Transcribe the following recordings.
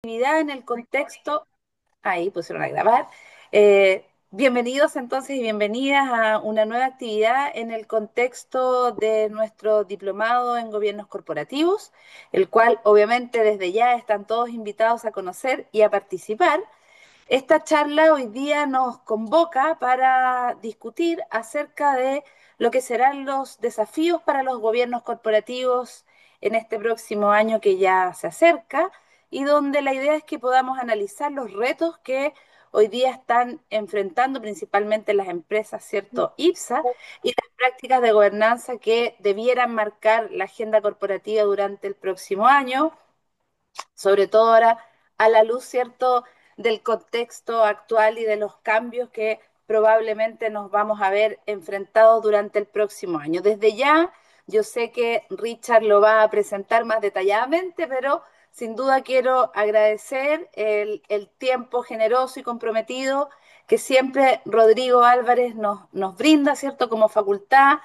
actividad en el contexto, ahí pusieron a grabar. Bienvenidos entonces y bienvenidas a una nueva actividad en el contexto de nuestro diplomado en gobiernos corporativos, el cual obviamente desde ya están todos invitados a conocer y a participar. Esta charla hoy día nos convoca para discutir acerca de lo que serán los desafíos para los gobiernos corporativos en este próximo año que ya se acerca y donde la idea es que podamos analizar los retos que hoy día están enfrentando principalmente las empresas, ¿cierto? IPSA y las prácticas de gobernanza que debieran marcar la agenda corporativa durante el próximo año, sobre todo ahora a la luz, ¿cierto?, del contexto actual y de los cambios que probablemente nos vamos a ver enfrentados durante el próximo año. Desde ya, yo sé que Richard lo va a presentar más detalladamente, pero sin duda quiero agradecer el tiempo generoso y comprometido que siempre Rodrigo Álvarez nos brinda, ¿cierto?, como facultad.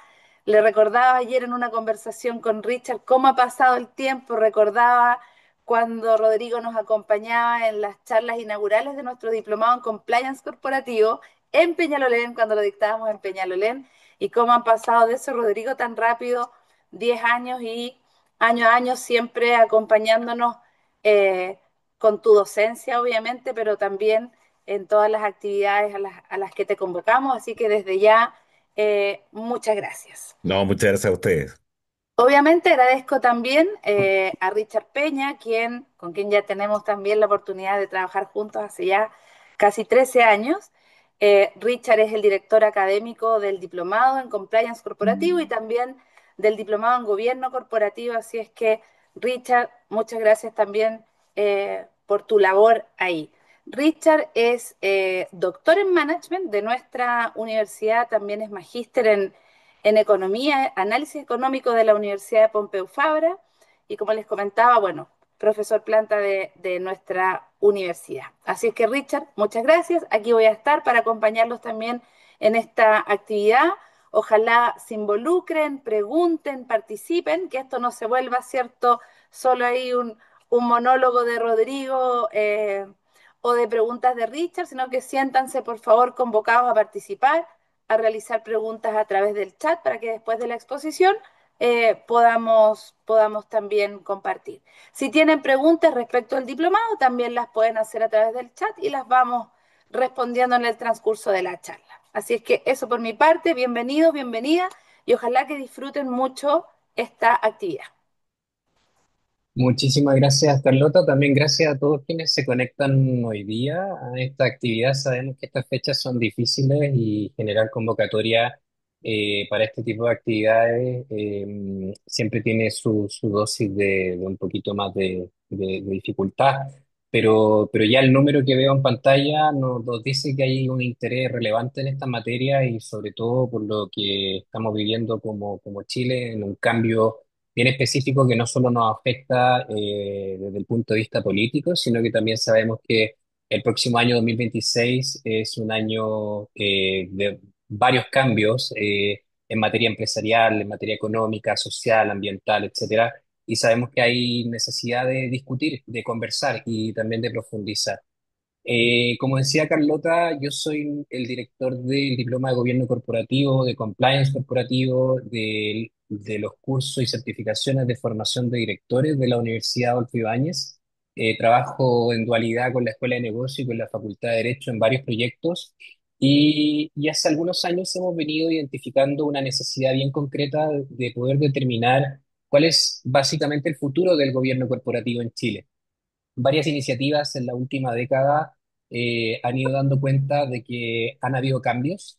Le recordaba ayer en una conversación con Richard cómo ha pasado el tiempo, recordaba cuando Rodrigo nos acompañaba en las charlas inaugurales de nuestro diplomado en compliance corporativo en Peñalolén, cuando lo dictábamos en Peñalolén, y cómo han pasado de eso, Rodrigo, tan rápido, 10 años y año a año siempre acompañándonos eh, con tu docencia, obviamente, pero también en todas las actividades a las que te convocamos. Así que desde ya, muchas gracias. No, muchas gracias a ustedes. Obviamente agradezco también a Richard Peña, con quien ya tenemos también la oportunidad de trabajar juntos hace ya casi 13 años. Richard es el director académico del Diplomado en Compliance Corporativo y también del Diplomado en Gobierno Corporativo, así es que Richard, muchas gracias también por tu labor ahí. Richard es doctor en management de nuestra universidad, también es magíster en Economía, Análisis Económico de la Universidad de Pompeu Fabra y como les comentaba, bueno, profesor planta de nuestra universidad. Así es que Richard, muchas gracias. Aquí voy a estar para acompañarlos también en esta actividad. Ojalá se involucren, pregunten, participen, que esto no se vuelva, ¿cierto? Solo ahí un monólogo de Rodrigo o de preguntas de Richard, sino que siéntanse, por favor, convocados a participar, a realizar preguntas a través del chat para que después de la exposición podamos también compartir. Si tienen preguntas respecto al diplomado, también las pueden hacer a través del chat y las vamos respondiendo en el transcurso de la charla. Así es que eso por mi parte, bienvenidos, bienvenida y ojalá que disfruten mucho esta actividad. Muchísimas gracias, Carlota. También gracias a todos quienes se conectan hoy día a esta actividad. Sabemos que estas fechas son difíciles y generar convocatoria para este tipo de actividades siempre tiene su dosis de un poquito más de dificultad. Pero ya el número que veo en pantalla nos dice que hay un interés relevante en esta materia y sobre todo por lo que estamos viviendo como Chile en un cambio bien específico que no solo nos afecta desde el punto de vista político, sino que también sabemos que el próximo año 2026 es un año de varios cambios en materia empresarial, en materia económica, social, ambiental, etcétera. Y sabemos que hay necesidad de discutir, de conversar y también de profundizar. Como decía Carlota, yo soy el director del Diploma de Gobierno Corporativo, de Compliance Corporativo, de los cursos y certificaciones de formación de directores de la Universidad Adolfo Ibáñez. Trabajo en dualidad con la Escuela de Negocio y con la Facultad de Derecho en varios proyectos y hace algunos años hemos venido identificando una necesidad bien concreta de poder determinar cuál es básicamente el futuro del gobierno corporativo en Chile. Varias iniciativas en la última década han ido dando cuenta de que han habido cambios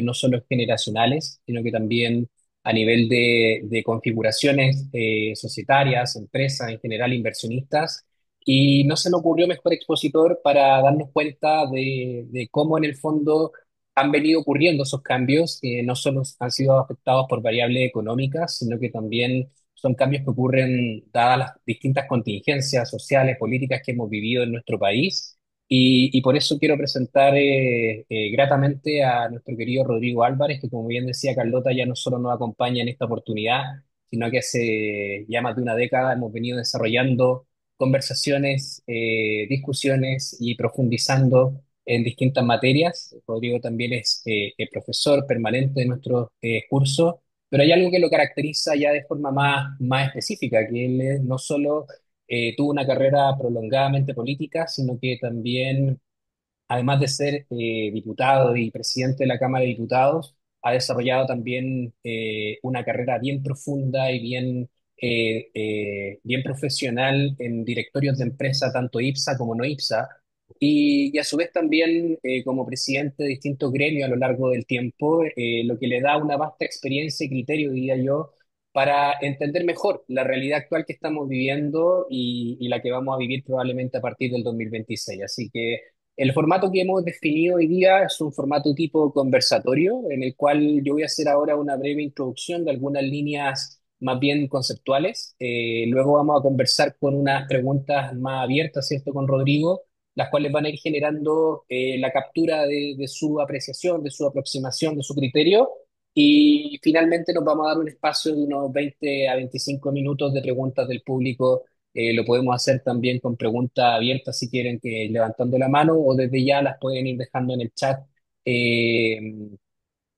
no solo generacionales, sino que también a nivel de configuraciones societarias, empresas, en general inversionistas, y no se me ocurrió mejor expositor para darnos cuenta de cómo en el fondo han venido ocurriendo esos cambios, que no solo han sido afectados por variables económicas, sino que también son cambios que ocurren dadas las distintas contingencias sociales, políticas que hemos vivido en nuestro país. Y por eso quiero presentar gratamente a nuestro querido Rodrigo Álvarez, que como bien decía Carlota, ya no solo nos acompaña en esta oportunidad, sino que hace ya más de una década hemos venido desarrollando conversaciones, discusiones y profundizando en distintas materias. Rodrigo también es profesor permanente de nuestros cursos, pero hay algo que lo caracteriza ya de forma más específica, que él no solo tuvo una carrera prolongadamente política, sino que también además de ser diputado y presidente de la Cámara de Diputados, ha desarrollado también una carrera bien profunda y bien profesional en directorios de empresa, tanto IPSA como no IPSA, y a su vez también como presidente de distintos gremios a lo largo del tiempo, lo que le da una vasta experiencia y criterio, diría yo, para entender mejor la realidad actual que estamos viviendo y la que vamos a vivir probablemente a partir del 2026. Así que el formato que hemos definido hoy día es un formato tipo conversatorio, en el cual yo voy a hacer ahora una breve introducción de algunas líneas más bien conceptuales. Luego vamos a conversar con unas preguntas más abiertas, ¿cierto?, con Rodrigo, las cuales van a ir generando la captura de su apreciación, de su aproximación, de su criterio. Y finalmente nos vamos a dar un espacio de unos 20 a 25 minutos de preguntas del público. Lo podemos hacer también con preguntas abiertas si quieren, que levantando la mano, o desde ya las pueden ir dejando en el chat eh,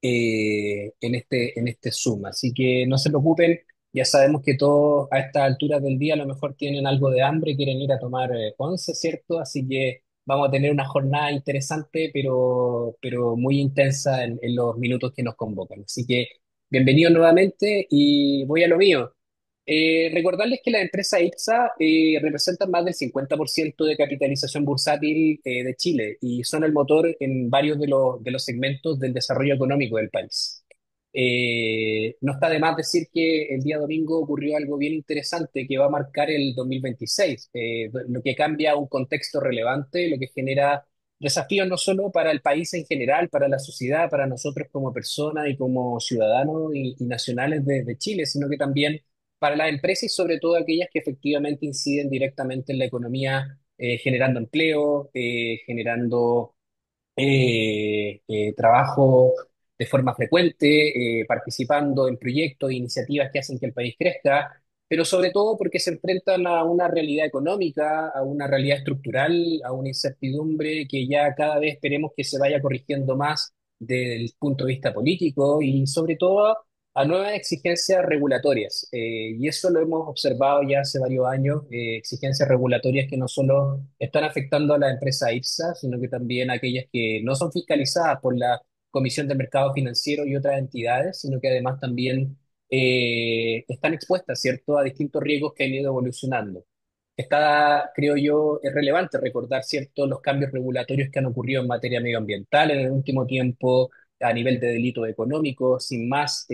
en este Zoom. Así que no se preocupen, ya sabemos que todos a estas alturas del día a lo mejor tienen algo de hambre, quieren ir a tomar once, ¿cierto? Así que vamos a tener una jornada interesante, pero muy intensa en los minutos que nos convocan. Así que bienvenidos nuevamente y voy a lo mío. Recordarles que la empresa IPSA representa más del 50% de capitalización bursátil de Chile y son el motor en varios de los segmentos del desarrollo económico del país. No está de más decir que el día domingo ocurrió algo bien interesante que va a marcar el 2026, lo que cambia un contexto relevante, lo que genera desafíos no solo para el país en general, para la sociedad, para nosotros como personas y como ciudadanos y nacionales de Chile, sino que también para las empresas y sobre todo aquellas que efectivamente inciden directamente en la economía, generando empleo, generando trabajo de forma frecuente, participando en proyectos e iniciativas que hacen que el país crezca, pero sobre todo porque se enfrentan a una realidad económica, a una realidad estructural, a una incertidumbre que ya cada vez esperemos que se vaya corrigiendo más desde el punto de vista político y sobre todo a nuevas exigencias regulatorias. Y eso lo hemos observado ya hace varios años, exigencias regulatorias que no solo están afectando a la empresa IPSA, sino que también a aquellas que no son fiscalizadas por la Comisión de Mercado Financiero y otras entidades, sino que además también están expuestas, ¿cierto?, a distintos riesgos que han ido evolucionando. Está, creo yo, es relevante recordar, ¿cierto?, los cambios regulatorios que han ocurrido en materia medioambiental en el último tiempo, a nivel de delitos económicos, sin más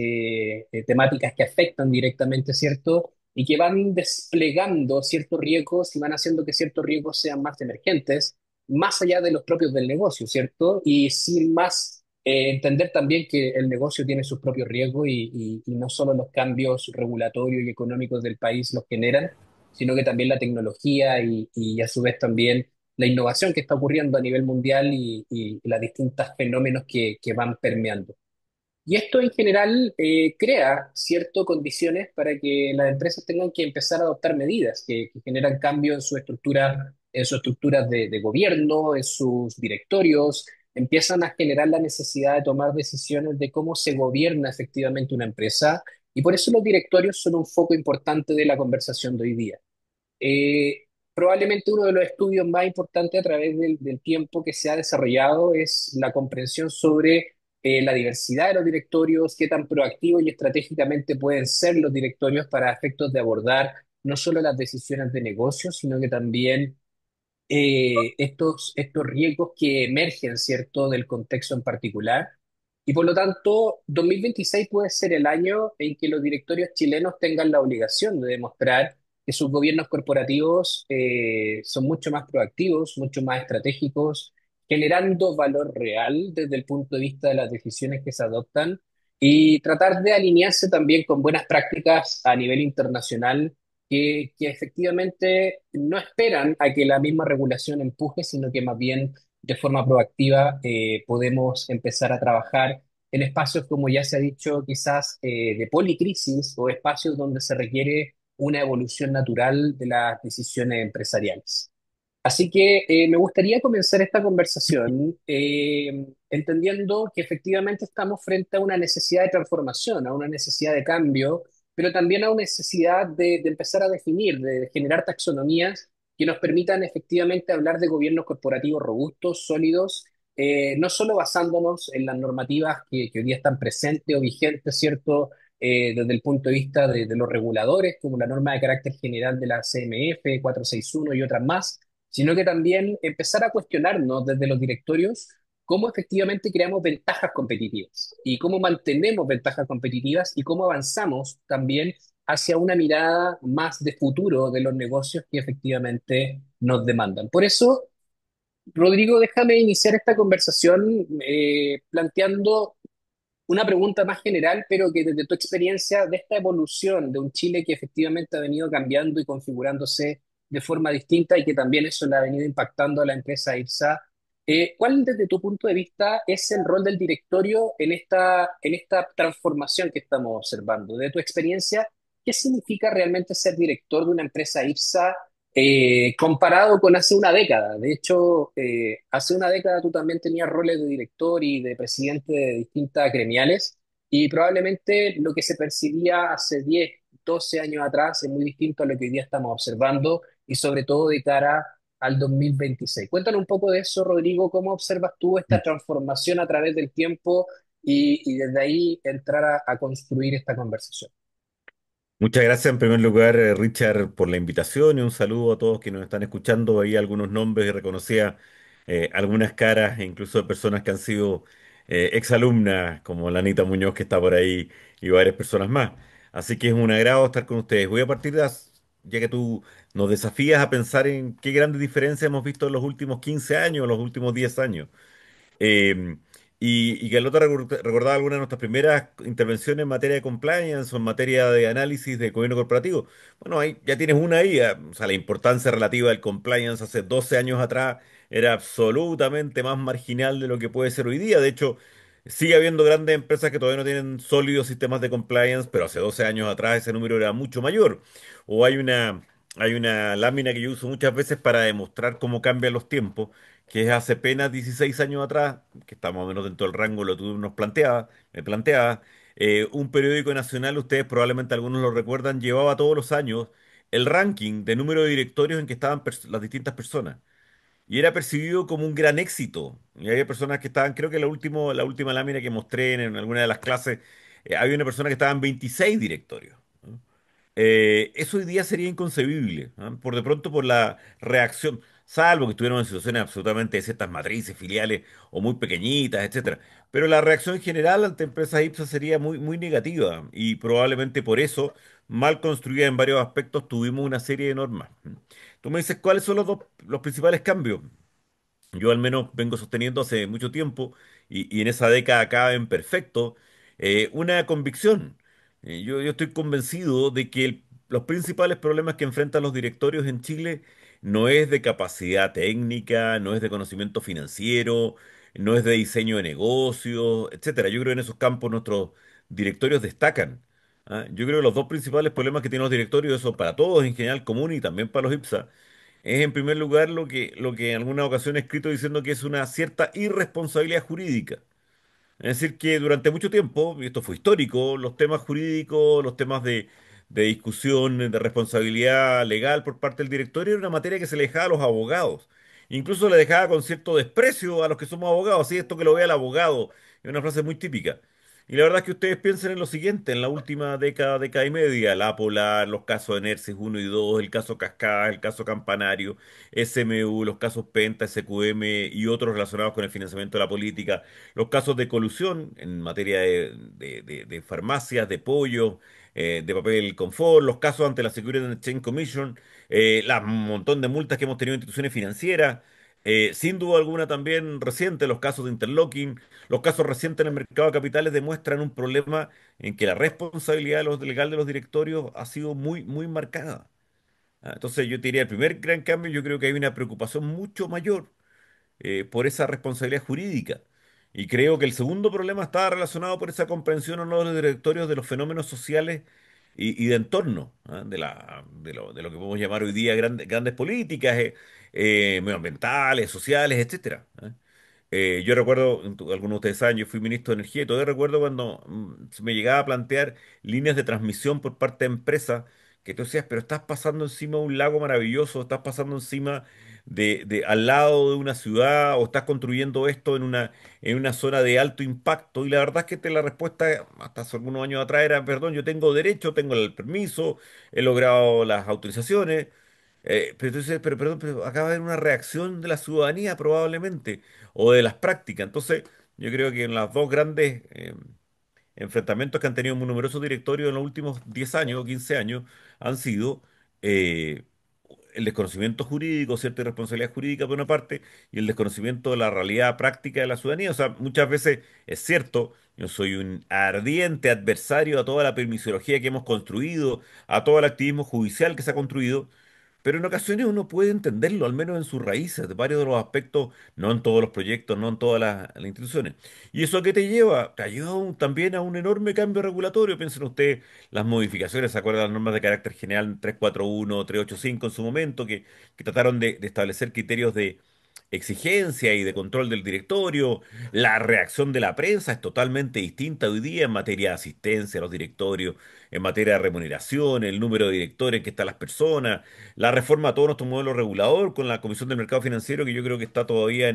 temáticas que afectan directamente, ¿cierto? Y que van desplegando ciertos riesgos y van haciendo que ciertos riesgos sean más emergentes, más allá de los propios del negocio, ¿cierto? Y sin más entender también que el negocio tiene sus propios riesgos y no solo los cambios regulatorios y económicos del país los generan, sino que también la tecnología y a su vez también la innovación que está ocurriendo a nivel mundial y los distintos fenómenos que van permeando. Y esto en general crea ciertas condiciones para que las empresas tengan que empezar a adoptar medidas que generan cambios en sus estructuras de gobierno, en sus directorios, empiezan a generar la necesidad de tomar decisiones de cómo se gobierna efectivamente una empresa. Y por eso los directorios son un foco importante de la conversación de hoy día. Eh, Probablemente uno de los estudios más importantes a través del tiempo que se ha desarrollado es la comprensión sobre la diversidad de los directorios, qué tan proactivos y estratégicamente pueden ser los directorios para efectos de abordar no solo las decisiones de negocio, sino que también estos riesgos que emergen, ¿cierto?, del contexto en particular. Y por lo tanto, 2026 puede ser el año en que los directorios chilenos tengan la obligación de demostrar que sus gobiernos corporativos son mucho más proactivos, mucho más estratégicos, generando valor real desde el punto de vista de las decisiones que se adoptan y tratar de alinearse también con buenas prácticas a nivel internacional que efectivamente no esperan a que la misma regulación empuje, sino que más bien de forma proactiva podemos empezar a trabajar en espacios, como ya se ha dicho, quizás de policrisis o espacios donde se requiere una evolución natural de las decisiones empresariales. Así que me gustaría comenzar esta conversación entendiendo que efectivamente estamos frente a una necesidad de transformación, a una necesidad de cambio, pero también a una necesidad de empezar a definir, de generar taxonomías que nos permitan efectivamente hablar de gobiernos corporativos robustos, sólidos, no solo basándonos en las normativas que hoy día están presentes o vigentes, ¿cierto? Desde el punto de vista de los reguladores, como la norma de carácter general de la CMF 461 y otras más, sino que también empezar a cuestionarnos desde los directorios cómo efectivamente creamos ventajas competitivas y cómo mantenemos ventajas competitivas y cómo avanzamos también hacia una mirada más de futuro de los negocios que efectivamente nos demandan. Por eso, Rodrigo, déjame iniciar esta conversación planteando una pregunta más general, pero que desde tu experiencia de esta evolución de un Chile que efectivamente ha venido cambiando y configurándose de forma distinta y que también eso le ha venido impactando a la empresa IPSA, ¿cuál desde tu punto de vista es el rol del directorio en esta transformación que estamos observando? De tu experiencia, ¿qué significa realmente ser director de una empresa IPSA comparado con hace una década? De hecho, hace una década tú también tenías roles de director y de presidente de distintas gremiales y probablemente lo que se percibía hace 10, 12 años atrás es muy distinto a lo que hoy día estamos observando y sobre todo de cara al 2026. Cuéntanos un poco de eso, Rodrigo, ¿cómo observas tú esta transformación a través del tiempo y desde ahí entrar a construir esta conversación? Muchas gracias en primer lugar, Richard, por la invitación y un saludo a todos quienes nos están escuchando. Veía algunos nombres y reconocía algunas caras, e incluso de personas que han sido exalumnas, como la Anita Muñoz que está por ahí y varias personas más. Así que es un agrado estar con ustedes. Voy a partir ya que tú nos desafías a pensar en qué grandes diferencias hemos visto en los últimos 15 años, los últimos 10 años. Eh, y que el otro recordaba algunas de nuestras primeras intervenciones en materia de compliance o en materia de análisis de gobierno corporativo. Bueno, ahí ya tienes una ahí. O sea, la importancia relativa del compliance hace 12 años atrás era absolutamente más marginal de lo que puede ser hoy día. De hecho, sigue habiendo grandes empresas que todavía no tienen sólidos sistemas de compliance, pero hace 12 años atrás ese número era mucho mayor. O hay una lámina que yo uso muchas veces para demostrar cómo cambian los tiempos, que es hace apenas 16 años atrás, que está más o menos dentro del rango de lo que tú me planteabas, un periódico nacional, ustedes probablemente algunos lo recuerdan, llevaba todos los años el ranking de número de directorios en que estaban las distintas personas. Y era percibido como un gran éxito. Y había personas que estaban, creo que la última lámina que mostré en alguna de las clases, había una persona que estaba en 26 directorios. ¿No? Eso hoy día sería inconcebible, ¿ah? Por de pronto por la reacción, salvo que estuviéramos en situaciones absolutamente de ciertas matrices, filiales o muy pequeñitas, etcétera. Pero la reacción general ante empresas IPSA sería muy, muy negativa y probablemente por eso, mal construida en varios aspectos, tuvimos una serie de normas. Tú me dices, ¿cuáles son los principales cambios? Yo al menos vengo sosteniendo hace mucho tiempo y en esa década acá en perfecto una convicción. Yo estoy convencido de que los principales problemas que enfrentan los directorios en Chile no es de capacidad técnica, no es de conocimiento financiero, no es de diseño de negocios, etcétera. Yo creo que en esos campos nuestros directorios destacan. ¿Ah? Yo creo que los dos principales problemas que tienen los directorios, eso para todos en general común y también para los IPSA, es en primer lugar lo que en alguna ocasión he escrito diciendo que es una cierta irresponsabilidad jurídica. Es decir, que durante mucho tiempo, y esto fue histórico, los temas jurídicos, los temas de discusión, de responsabilidad legal por parte del directorio era una materia que se le dejaba a los abogados. Incluso le dejaba con cierto desprecio a los que somos abogados. Así, esto que lo vea el abogado, es una frase muy típica. Y la verdad es que ustedes piensen en lo siguiente, en la última década, década y media, la Polar, los casos de NERCIS 1 y 2, el caso Cascada, el caso Campanario, SMU, los casos Penta, SQM y otros relacionados con el financiamiento de la política, los casos de colusión en materia de farmacias, de pollo, de papel confort, los casos ante la Securities and Exchange Commission, un montón de multas que hemos tenido en instituciones financieras, sin duda alguna también reciente los casos de interlocking, los casos recientes en el mercado de capitales demuestran un problema en que la responsabilidad legal de los directorios ha sido muy, muy marcada. Entonces yo te diría, el primer gran cambio, yo creo que hay una preocupación mucho mayor por esa responsabilidad jurídica. Y creo que el segundo problema está relacionado por esa comprensión o no de los directorios de los fenómenos sociales y de entorno, ¿ah? De lo que podemos llamar hoy día grandes políticas medioambientales, sociales, etcétera. ¿Ah? Yo recuerdo, algunos de ustedes saben, yo fui ministro de Energía y todavía recuerdo cuando se me llegaba a plantear líneas de transmisión por parte de empresas que tú decías, pero estás pasando encima de un lago maravilloso, estás pasando encima al lado de una ciudad o estás construyendo esto en una zona de alto impacto. Y la verdad es que la respuesta hasta hace algunos años atrás era, perdón, yo tengo derecho, tengo el permiso, he logrado las autorizaciones. Pero entonces, pero perdón, pero acaba de haber una reacción de la ciudadanía probablemente, o de las prácticas. Entonces, yo creo que en las dos grandes enfrentamientos que han tenido numerosos directorios en los últimos 10 años o 15 años han sido eh, el desconocimiento jurídico, cierta irresponsabilidad jurídica por una parte, y el desconocimiento de la realidad práctica de la ciudadanía. O sea, muchas veces es cierto, yo soy un ardiente adversario a toda la permisología que hemos construido, a todo el activismo judicial que se ha construido, pero en ocasiones uno puede entenderlo, al menos en sus raíces, de varios de los aspectos, no en todos los proyectos, no en todas las instituciones. ¿Y eso a qué te lleva? Te ayuda también a un enorme cambio regulatorio. Piensen ustedes las modificaciones, ¿se acuerdan las normas de carácter general 341, 385 en su momento, que trataron de establecer criterios de exigencia y de control del directorio? La reacción de la prensa es totalmente distinta hoy día en materia de asistencia a los directorios, en materia de remuneración, el número de directores que están las personas, la reforma a todo nuestro modelo regulador con la Comisión del Mercado Financiero, que yo creo que está todavía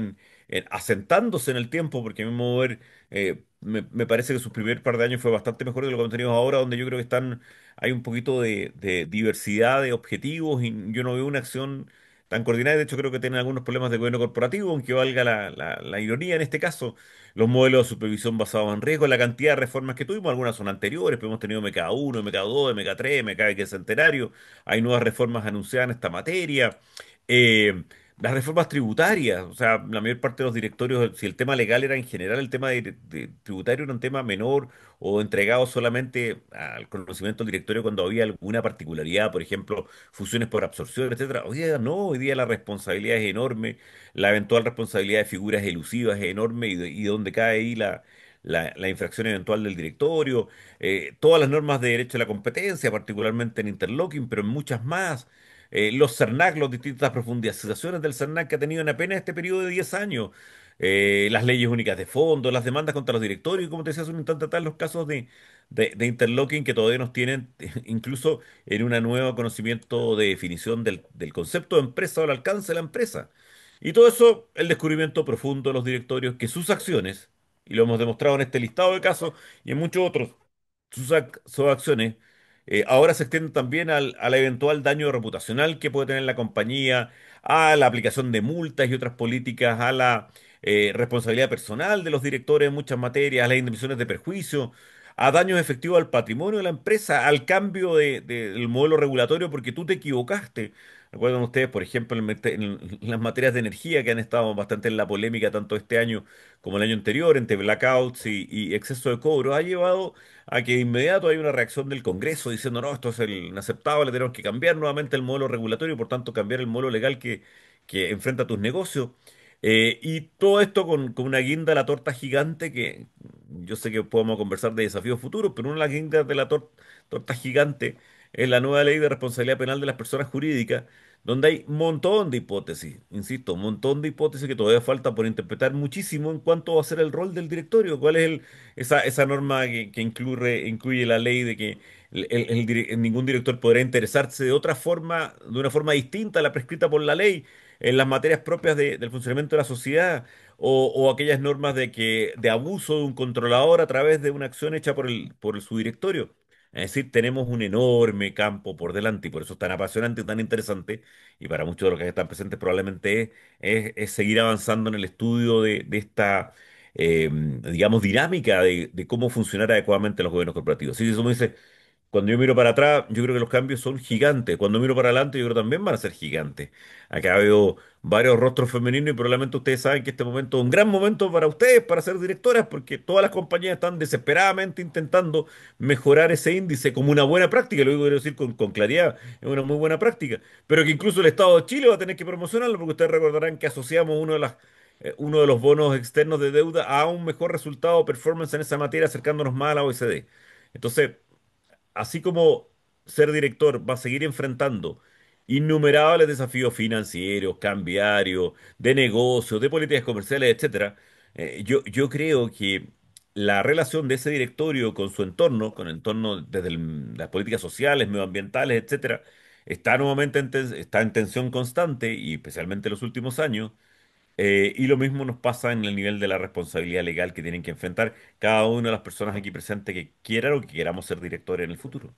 asentándose en el tiempo, porque a mi modo de ver, me parece que su primer par de años fue bastante mejor de lo que tenemos ahora, donde yo creo que hay un poquito de diversidad de objetivos y yo no veo una acción tan coordinada. De hecho, creo que tienen algunos problemas de gobierno corporativo, aunque valga la ironía en este caso. Los modelos de supervisión basados en riesgo, la cantidad de reformas que tuvimos, algunas son anteriores, pero hemos tenido MK1, MK2, MK3, MK Centenario. Hay nuevas reformas anunciadas en esta materia. Eh, las reformas tributarias, o sea, la mayor parte de los directorios, si el tema legal era en general, el tema de tributario era un tema menor o entregado solamente al conocimiento del directorio cuando había alguna particularidad, por ejemplo, fusiones por absorción, etcétera. Hoy día no, hoy día la responsabilidad es enorme, la eventual responsabilidad de figuras elusivas es enorme y donde cae ahí la infracción eventual del directorio, todas las normas de derecho a la competencia, particularmente en interlocking, pero en muchas más. Los CERNAC, las distintas profundizaciones del CERNAC que ha tenido en apenas este periodo de 10 años, las leyes únicas de fondo, las demandas contra los directorios, y como te decía hace un instante atrás, los casos de interlocking que todavía nos tienen incluso en un nuevo conocimiento de definición del concepto de empresa o el alcance de la empresa. Y todo eso, el descubrimiento profundo de los directorios, que sus acciones, y lo hemos demostrado en este listado de casos y en muchos otros, sus acciones ahora se extienden también al eventual daño reputacional que puede tener la compañía, a la aplicación de multas y otras políticas, a la responsabilidad personal de los directores en muchas materias, a las indemnizaciones de perjuicio, a daños efectivos al patrimonio de la empresa, al cambio del modelo regulatorio porque tú te equivocaste. Recuerdan ustedes, por ejemplo, en las materias de energía que han estado bastante en la polémica tanto este año como el año anterior, entre blackouts y exceso de cobro, ha llevado a que de inmediato hay una reacción del Congreso diciendo, no, esto es inaceptable, tenemos que cambiar nuevamente el modelo regulatorio y por tanto cambiar el modelo legal que enfrenta tus negocios. Y todo esto con una guinda a la torta gigante que yo sé que podemos conversar de desafíos futuros, pero una de las guindas de la torta gigante es la nueva ley de responsabilidad penal de las personas jurídicas, donde hay un montón de hipótesis, insisto, un montón de hipótesis que todavía falta por interpretar muchísimo en cuanto va a ser el rol del directorio, cuál es esa norma que incluye la ley de que ningún director podrá interesarse de otra forma, de una forma distinta a la prescrita por la ley en las materias propias del funcionamiento de la sociedad, o aquellas normas de abuso de un controlador a través de una acción hecha por su directorio. Es decir, tenemos un enorme campo por delante y por eso es tan apasionante y tan interesante. Y para muchos de los que están presentes probablemente es seguir avanzando en el estudio de esta, digamos, dinámica de cómo funcionar adecuadamente los gobiernos corporativos. Sí, eso me dice, cuando yo miro para atrás, yo creo que los cambios son gigantes. Cuando miro para adelante, yo creo que también van a ser gigantes. Acá veo varios rostros femeninos y probablemente ustedes saben que este momento es un gran momento para ustedes, para ser directoras, porque todas las compañías están desesperadamente intentando mejorar ese índice como una buena práctica. Lo digo quiero decir con claridad, es una muy buena práctica. Pero que incluso el Estado de Chile va a tener que promocionarlo, porque ustedes recordarán que asociamos uno de los bonos externos de deuda a un mejor resultado o performance en esa materia, acercándonos más a la OECD. Entonces, así como ser director va a seguir enfrentando innumerables desafíos financieros, cambiarios, de negocios, de políticas comerciales, etcétera, yo creo que la relación de ese directorio con el entorno desde las políticas sociales, medioambientales, etcétera, está nuevamente está en tensión constante y especialmente en los últimos años. Y lo mismo nos pasa en el nivel de la responsabilidad legal que tienen que enfrentar cada una de las personas aquí presentes que quieran o que queramos ser directores en el futuro.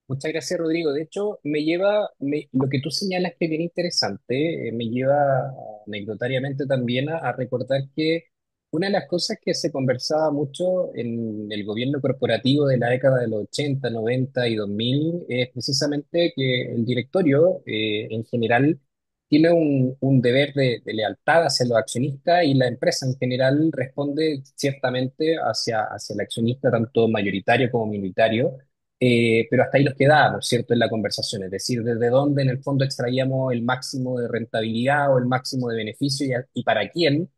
Muchas gracias, Rodrigo. De hecho, lo que tú señalas que es bien interesante, me lleva anecdotariamente también a recordar que una de las cosas que se conversaba mucho en el gobierno corporativo de la década de los 80, 90 y 2000 es precisamente que el directorio, en general, tiene un deber de lealtad hacia los accionistas y la empresa en general responde ciertamente hacia el accionista, tanto mayoritario como minoritario, pero hasta ahí nos quedábamos, ¿cierto?, en la conversación, es decir, desde dónde en el fondo extraíamos el máximo de rentabilidad o el máximo de beneficio y para quién.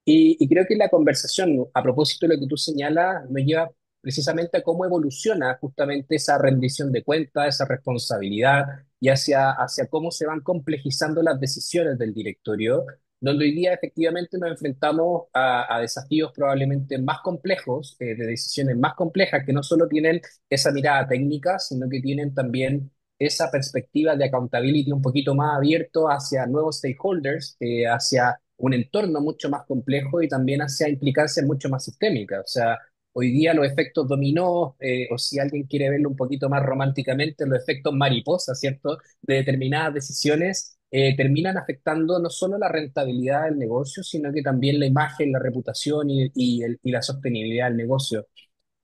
Y creo que la conversación, a propósito de lo que tú señalas, nos lleva precisamente a cómo evoluciona justamente esa rendición de cuentas, esa responsabilidad y hacia cómo se van complejizando las decisiones del directorio, donde hoy día efectivamente nos enfrentamos a desafíos probablemente más complejos, de decisiones más complejas que no solo tienen esa mirada técnica, sino que tienen también esa perspectiva de accountability un poquito más abierto hacia nuevos stakeholders, hacia un entorno mucho más complejo y también hacia implicancias mucho más sistémicas. O sea, hoy día los efectos dominó, o si alguien quiere verlo un poquito más románticamente, los efectos mariposa, ¿cierto?, de determinadas decisiones. Terminan afectando no solo la rentabilidad del negocio, sino que también la imagen, la reputación y la sostenibilidad del negocio.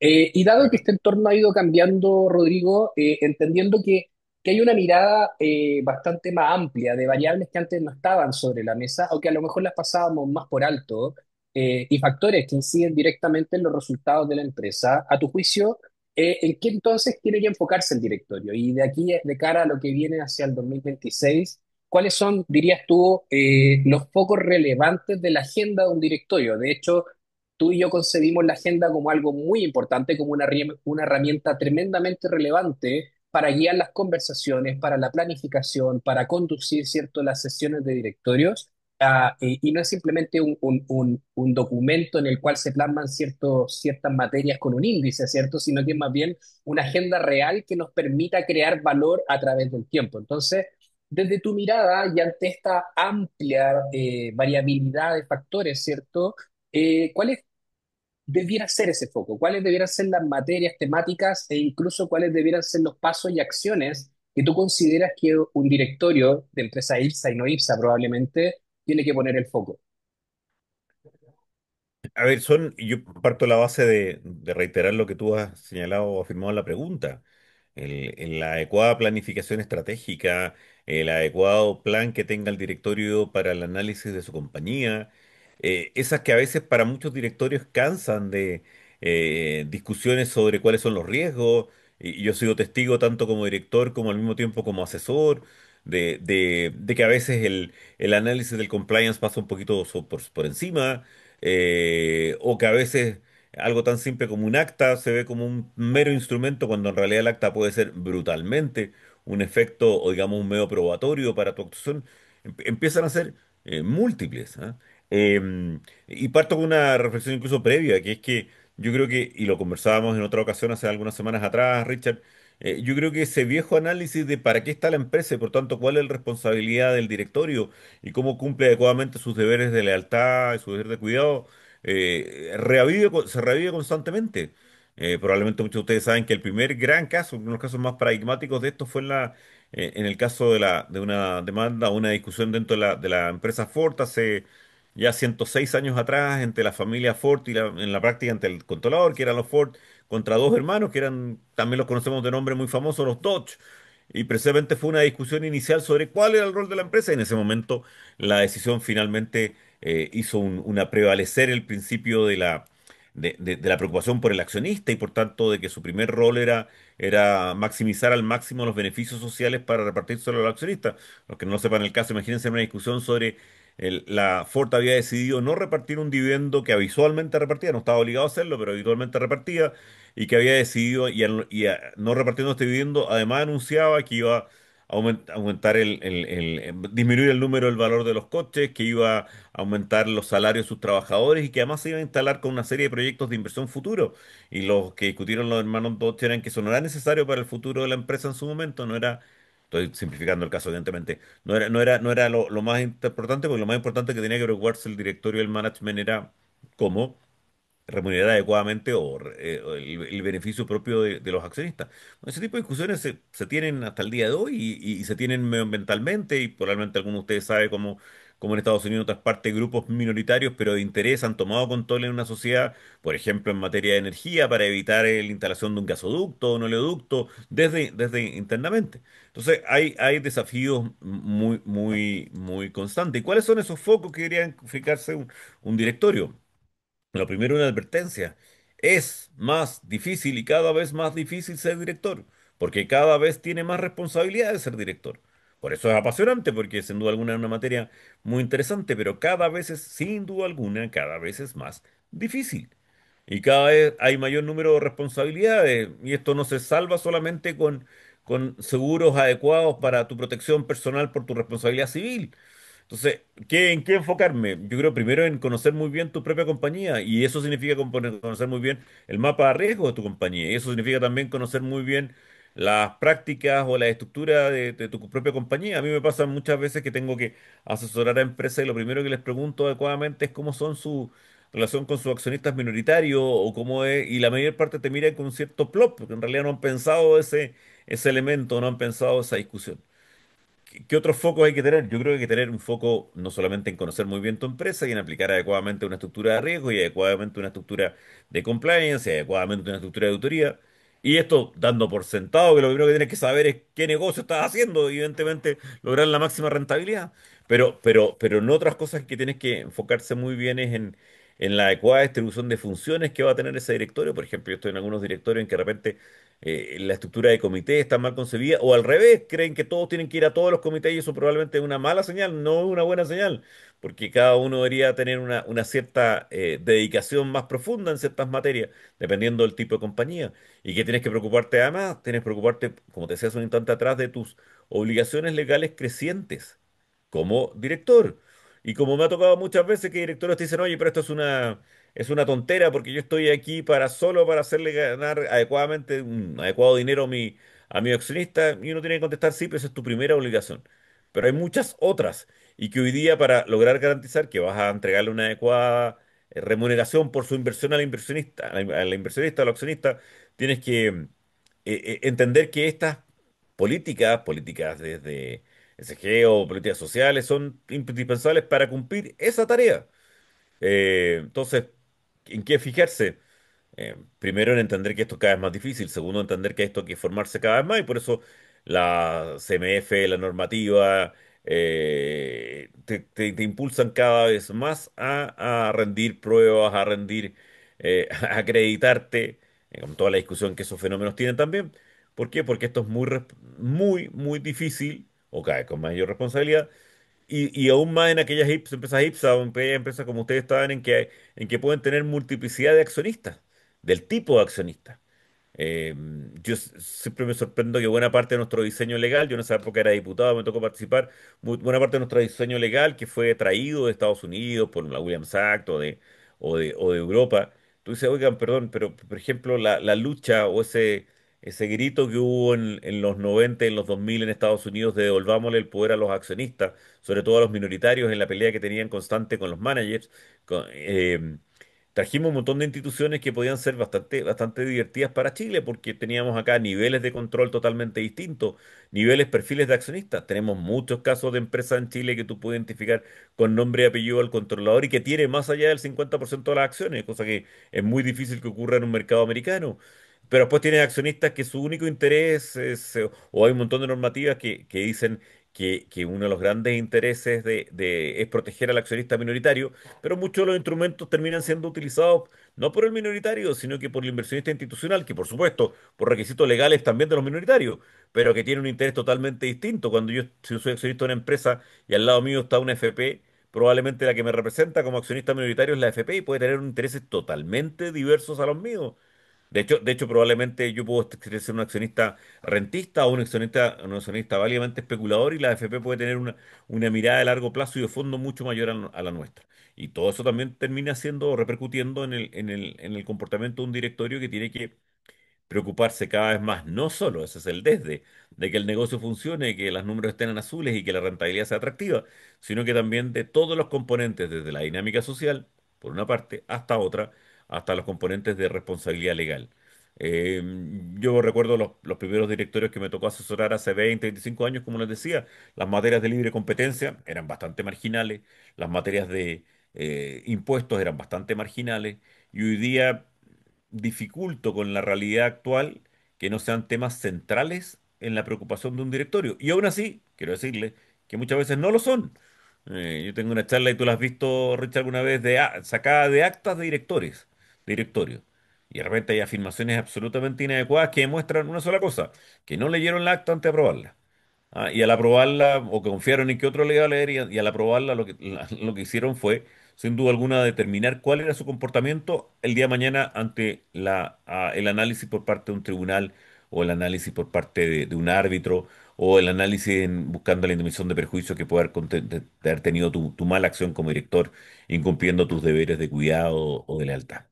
Y dado que este entorno ha ido cambiando, Rodrigo, entendiendo que hay una mirada bastante más amplia de variables que antes no estaban sobre la mesa o que a lo mejor las pasábamos más por alto, y factores que inciden directamente en los resultados de la empresa, a tu juicio, ¿en qué entonces tiene que enfocarse el directorio? Y de aquí, de cara a lo que viene hacia el 2026, ¿cuáles son, dirías tú, los focos relevantes de la agenda de un directorio? De hecho, tú y yo concebimos la agenda como algo muy importante, como una herramienta tremendamente relevante para guiar las conversaciones, para la planificación, para conducir, ¿cierto?, las sesiones de directorios. Y no es simplemente un documento en el cual se plasman ciertas materias con un índice, ¿cierto?, sino que es más bien una agenda real que nos permita crear valor a través del tiempo. Entonces, desde tu mirada y ante esta amplia variabilidad de factores, ¿cierto? ¿Cuáles debiera ser ese foco? ¿Cuáles debieran ser las materias temáticas e incluso cuáles debieran ser los pasos y acciones que tú consideras que un directorio de empresa IPSA y no IPSA probablemente tiene que poner el foco? A ver, yo parto de la base de reiterar lo que tú has señalado o afirmado en la pregunta. En la adecuada planificación estratégica, el adecuado plan que tenga el directorio para el análisis de su compañía, esas que a veces para muchos directorios cansan de discusiones sobre cuáles son los riesgos, y yo he sido testigo tanto como director como al mismo tiempo como asesor, de que a veces el análisis del compliance pasa un poquito por encima, o que a veces algo tan simple como un acta se ve como un mero instrumento cuando en realidad el acta puede ser brutalmente un efecto o digamos un medio probatorio para tu actuación. Empiezan a ser múltiples. ¿Ah? Y parto con una reflexión incluso previa, que es que yo creo que, y lo conversábamos en otra ocasión hace algunas semanas atrás, Richard, yo creo que ese viejo análisis de para qué está la empresa y por tanto cuál es la responsabilidad del directorio y cómo cumple adecuadamente sus deberes de lealtad y su deber de cuidado, se revive constantemente. Probablemente muchos de ustedes saben que el primer gran caso, uno de los casos más paradigmáticos de esto fue en el caso de una demanda, una discusión dentro de la empresa Ford hace ya 106 años atrás entre la familia Ford y en la práctica entre el controlador, que eran los Ford, contra dos hermanos que eran, también los conocemos de nombre muy famoso, los Dodge. Y precisamente fue una discusión inicial sobre cuál era el rol de la empresa. Y en ese momento la decisión finalmente hizo una prevalecer el principio de la preocupación por el accionista y por tanto de que su primer rol era maximizar al máximo los beneficios sociales para repartírselo al accionista. Los que no sepan el caso, imagínense una discusión sobre la Ford había decidido no repartir un dividendo que habitualmente repartía, no estaba obligado a hacerlo, pero habitualmente repartía, y que había decidido, no repartiendo este dividendo, además anunciaba que iba a aumentar disminuir el número, el valor de los coches, que iba a aumentar los salarios de sus trabajadores y que además se iba a instalar con una serie de proyectos de inversión futuro. Y los que discutieron los hermanos Dodge eran que eso no era necesario para el futuro de la empresa en su momento, no era, estoy simplificando el caso, evidentemente, no era lo más importante, porque lo más importante que tenía que preocuparse el directorio y el management era cómo remunerar adecuadamente o el beneficio propio de los accionistas. Bueno, ese tipo de discusiones se tienen hasta el día de hoy y se tienen medioambientalmente y probablemente algunos de ustedes saben cómo en Estados Unidos y en otras partes grupos minoritarios pero de interés han tomado control en una sociedad, por ejemplo en materia de energía, para evitar la instalación de un gasoducto o un oleoducto desde internamente. Entonces hay desafíos muy, muy, muy constantes. ¿Y cuáles son esos focos que deberían fijarse un directorio? Lo primero, una advertencia. Es más difícil y cada vez más difícil ser director, porque cada vez tiene más responsabilidad de ser director. Por eso es apasionante, porque sin duda alguna es una materia muy interesante, pero cada vez es, sin duda alguna, cada vez es más difícil. Y cada vez hay mayor número de responsabilidades, y esto no se salva solamente con seguros adecuados para tu protección personal por tu responsabilidad civil. Entonces, ¿en qué enfocarme? Yo creo primero en conocer muy bien tu propia compañía y eso significa conocer muy bien el mapa de riesgo de tu compañía y eso significa también conocer muy bien las prácticas o la estructura de tu propia compañía. A mí me pasa muchas veces que tengo que asesorar a empresas y lo primero que les pregunto adecuadamente es cómo son su relación con sus accionistas minoritarios o cómo es, y la mayor parte te mira con un cierto plop, porque en realidad no han pensado ese elemento, no han pensado esa discusión. ¿Qué otros focos hay que tener? Yo creo que hay que tener un foco no solamente en conocer muy bien tu empresa y en aplicar adecuadamente una estructura de riesgo y adecuadamente una estructura de compliance y adecuadamente una estructura de auditoría. Y esto dando por sentado que lo primero que tienes que saber es qué negocio estás haciendo, y evidentemente lograr la máxima rentabilidad. Pero en otras cosas que tienes que enfocarse muy bien es en la adecuada distribución de funciones que va a tener ese directorio. Por ejemplo, yo estoy en algunos directorios en que de repente la estructura de comité está mal concebida, o al revés, creen que todos tienen que ir a todos los comités y eso probablemente es una mala señal, no una buena señal, porque cada uno debería tener una cierta dedicación más profunda en ciertas materias, dependiendo del tipo de compañía. Y que tienes que preocuparte además, tienes que preocuparte, como te decía hace un instante atrás, de tus obligaciones legales crecientes como director. Y como me ha tocado muchas veces que directores te dicen, oye, pero esto es una tontera porque yo estoy aquí solo para hacerle ganar adecuadamente un adecuado dinero a mi accionista, y uno tiene que contestar, sí, pero esa es tu primera obligación. Pero hay muchas otras y que hoy día para lograr garantizar que vas a entregarle una adecuada remuneración por su inversión al inversionista, a la inversionista, al accionista, tienes que entender que estas políticas desde SG o políticas sociales son indispensables para cumplir esa tarea. Entonces, ¿en qué fijarse? Primero en entender que esto es cada vez más difícil, segundo entender que esto hay que formarse cada vez más y por eso la CMF, la normativa, te impulsan cada vez más a rendir pruebas, a rendir, a acreditarte, con toda la discusión que esos fenómenos tienen también. ¿Por qué? Porque esto es muy, muy difícil, o cae con mayor responsabilidad, y aún más en aquellas empresas IPSA o en aquellas empresas como ustedes estaban, en que pueden tener multiplicidad de accionistas, del tipo de accionistas. Eh, yo siempre me sorprendo que buena parte de nuestro diseño legal, yo en esa época era diputado, me tocó participar, buena parte de nuestro diseño legal que fue traído de Estados Unidos por la Williams Act o de Europa, tú dices, oigan, perdón, pero por ejemplo la lucha o ese grito que hubo en los 90 en los 2000 en Estados Unidos de devolvámosle el poder a los accionistas, sobre todo a los minoritarios en la pelea que tenían constante con los managers, trajimos un montón de instituciones que podían ser bastante, bastante divertidas para Chile, porque teníamos acá niveles de control totalmente distintos, niveles, perfiles de accionistas. Tenemos muchos casos de empresas en Chile que tú puedes identificar con nombre y apellido al controlador y que tiene más allá del 50% de las acciones, cosa que es muy difícil que ocurra en un mercado americano. Pero después tienes accionistas que su único interés es, o hay un montón de normativas que dicen que uno de los grandes intereses es proteger al accionista minoritario, pero muchos de los instrumentos terminan siendo utilizados no por el minoritario, sino que por el inversionista institucional, que por supuesto, por requisitos legales también de los minoritarios, pero que tiene un interés totalmente distinto. Cuando yo, si yo soy accionista de una empresa y al lado mío está una FP, probablemente la que me representa como accionista minoritario es la AFP y puede tener intereses totalmente diversos a los míos. De hecho, probablemente yo puedo ser un accionista rentista o un accionista válidamente especulador y la AFP puede tener una mirada de largo plazo y de fondo mucho mayor a la nuestra. Y todo eso también termina siendo, repercutiendo en el comportamiento de un directorio que tiene que preocuparse cada vez más, no solo, ese es el desde, de que el negocio funcione, que los números estén en azules y que la rentabilidad sea atractiva, sino que también de todos los componentes, desde la dinámica social, por una parte, hasta otra, hasta los componentes de responsabilidad legal. Eh, yo recuerdo los primeros directorios que me tocó asesorar hace 20, 25 años, como les decía, las materias de libre competencia eran bastante marginales, las materias de impuestos eran bastante marginales, y hoy día dificulto con la realidad actual que no sean temas centrales en la preocupación de un directorio. Y aún así, quiero decirle que muchas veces no lo son. Yo tengo una charla y tú la has visto, Richard, alguna vez sacada de actas de directorio. Y de repente hay afirmaciones absolutamente inadecuadas que demuestran una sola cosa, que no leyeron la acta antes de aprobarla. Y al aprobarla, o que confiaron en que otro le iba a leer, y al aprobarla lo que hicieron fue, sin duda alguna, determinar cuál era su comportamiento el día de mañana ante el análisis por parte de un tribunal, o el análisis por parte de un árbitro, o el análisis buscando la indemnización de perjuicio que puede de haber tenido tu mala acción como director, incumpliendo tus deberes de cuidado o de lealtad.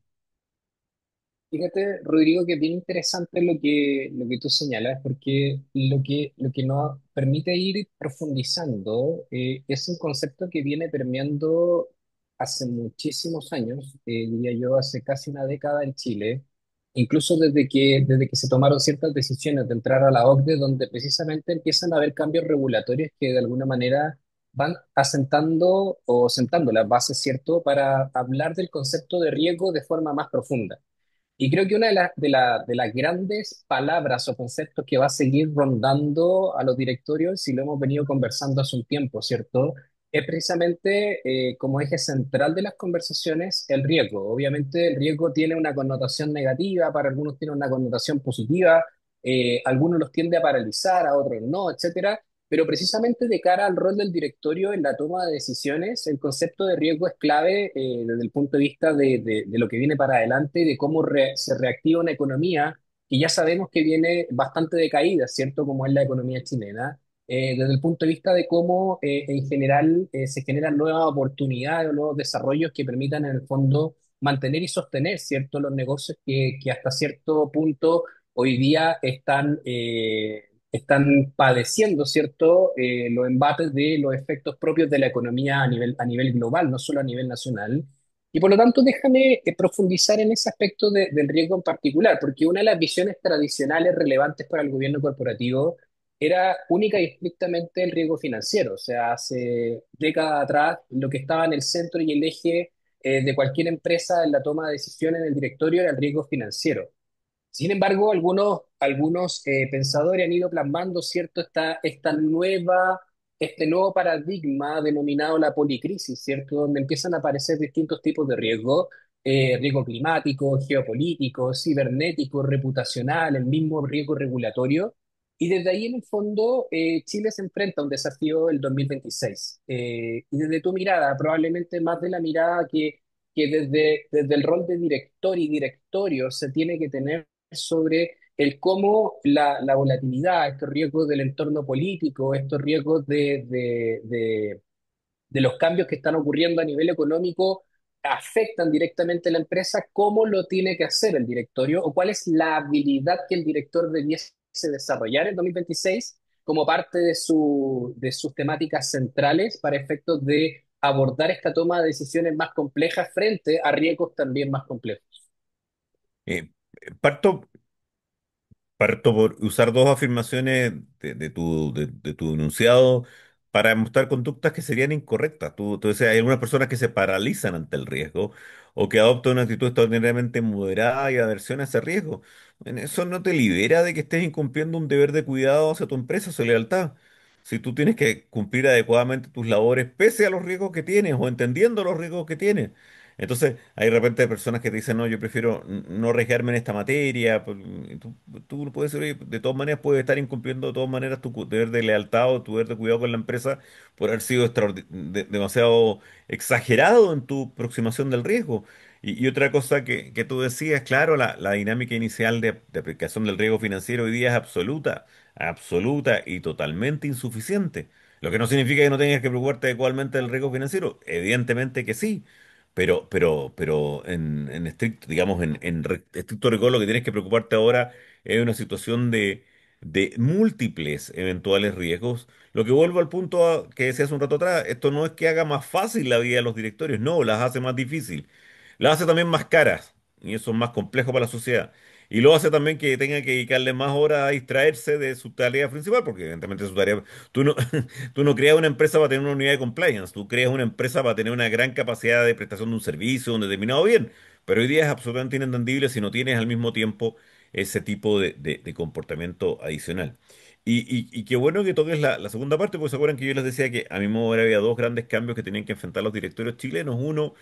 Fíjate, Rodrigo, que es bien interesante lo que tú señalas, porque lo que nos permite ir profundizando es un concepto que viene permeando hace muchísimos años, diría yo, hace casi una década en Chile, incluso desde que se tomaron ciertas decisiones de entrar a la OCDE, donde precisamente empiezan a haber cambios regulatorios que de alguna manera van asentando o sentando las bases, ¿cierto?, para hablar del concepto de riesgo de forma más profunda. Y creo que una de las grandes palabras o conceptos que va a seguir rondando a los directorios, y lo hemos venido conversando hace un tiempo, ¿cierto? Es precisamente como eje central de las conversaciones el riesgo. Obviamente el riesgo tiene una connotación negativa, para algunos tiene una connotación positiva, algunos los tiende a paralizar, a otros no, etcétera. Pero precisamente de cara al rol del directorio en la toma de decisiones, el concepto de riesgo es clave desde el punto de vista de lo que viene para adelante y de cómo se reactiva una economía que ya sabemos que viene bastante decaída, ¿cierto? Como es la economía chilena. Desde el punto de vista de cómo en general se generan nuevas oportunidades o nuevos desarrollos que permitan en el fondo mantener y sostener, ¿cierto? Los negocios que hasta cierto punto hoy día están padeciendo, ¿cierto? Los embates de los efectos propios de la economía a nivel global, no solo a nivel nacional. Y por lo tanto, déjame profundizar en ese aspecto del riesgo en particular, porque una de las visiones tradicionales relevantes para el gobierno corporativo era única y estrictamente el riesgo financiero. O sea, hace décadas atrás, lo que estaba en el centro y el eje de cualquier empresa en la toma de decisiones en el directorio era el riesgo financiero. Sin embargo, algunos pensadores han ido plasmando, ¿cierto?, este nuevo paradigma denominado la policrisis, ¿cierto?, donde empiezan a aparecer distintos tipos de riesgo, riesgo climático, geopolítico, cibernético, reputacional, el mismo riesgo regulatorio. Y desde ahí, en el fondo, Chile se enfrenta a un desafío el 2026. Y desde tu mirada, probablemente más de la mirada que desde el rol de director y directorio se tiene que tener sobre el cómo la volatilidad, estos riesgos del entorno político, estos riesgos de los cambios que están ocurriendo a nivel económico afectan directamente a la empresa, cómo lo tiene que hacer el directorio o cuál es la habilidad que el director debiese desarrollar en 2026 como parte de sus temáticas centrales para efectos de abordar esta toma de decisiones más complejas frente a riesgos también más complejos. Eh, parto Parto por usar dos afirmaciones de tu enunciado para mostrar conductas que serían incorrectas. Tú decías, hay algunas personas que se paralizan ante el riesgo o que adoptan una actitud extraordinariamente moderada y aversión a ese riesgo. En eso no te libera de que estés incumpliendo un deber de cuidado hacia tu empresa, su lealtad. Si tú tienes que cumplir adecuadamente tus labores pese a los riesgos que tienes o entendiendo los riesgos que tienes. Entonces, hay de repente personas que te dicen, no, yo prefiero no arriesgarme en esta materia. Y tú no puedes, oye, de todas maneras, puedes estar incumpliendo de todas maneras tu deber de lealtad o tu deber de cuidado con la empresa por haber sido demasiado exagerado en tu aproximación del riesgo. Y otra cosa que tú decías, claro, la dinámica inicial de aplicación del riesgo financiero hoy día es absoluta, absoluta y totalmente insuficiente. Lo que no significa que no tengas que preocuparte adecuadamente del riesgo financiero. Evidentemente que sí. Pero en estricto, digamos, estricto rigor, lo que tienes que preocuparte ahora es una situación de múltiples eventuales riesgos. Lo que vuelvo al punto que decía hace un rato atrás, esto no es que haga más fácil la vida de los directorios, no, las hace más difícil. Las hace también más caras, y eso es más complejo para la sociedad. Y lo hace también que tenga que dedicarle más horas a distraerse de su tarea principal, porque evidentemente su tarea, tú no, tú no creas una empresa para tener una unidad de compliance, tú creas una empresa para tener una gran capacidad de prestación de un servicio, un determinado bien, pero hoy día es absolutamente inentendible si no tienes al mismo tiempo ese tipo de comportamiento adicional. Y qué bueno que toques la segunda parte, porque se acuerdan que yo les decía que a mi modo de ver había dos grandes cambios que tenían que enfrentar los directorios chilenos. Uno,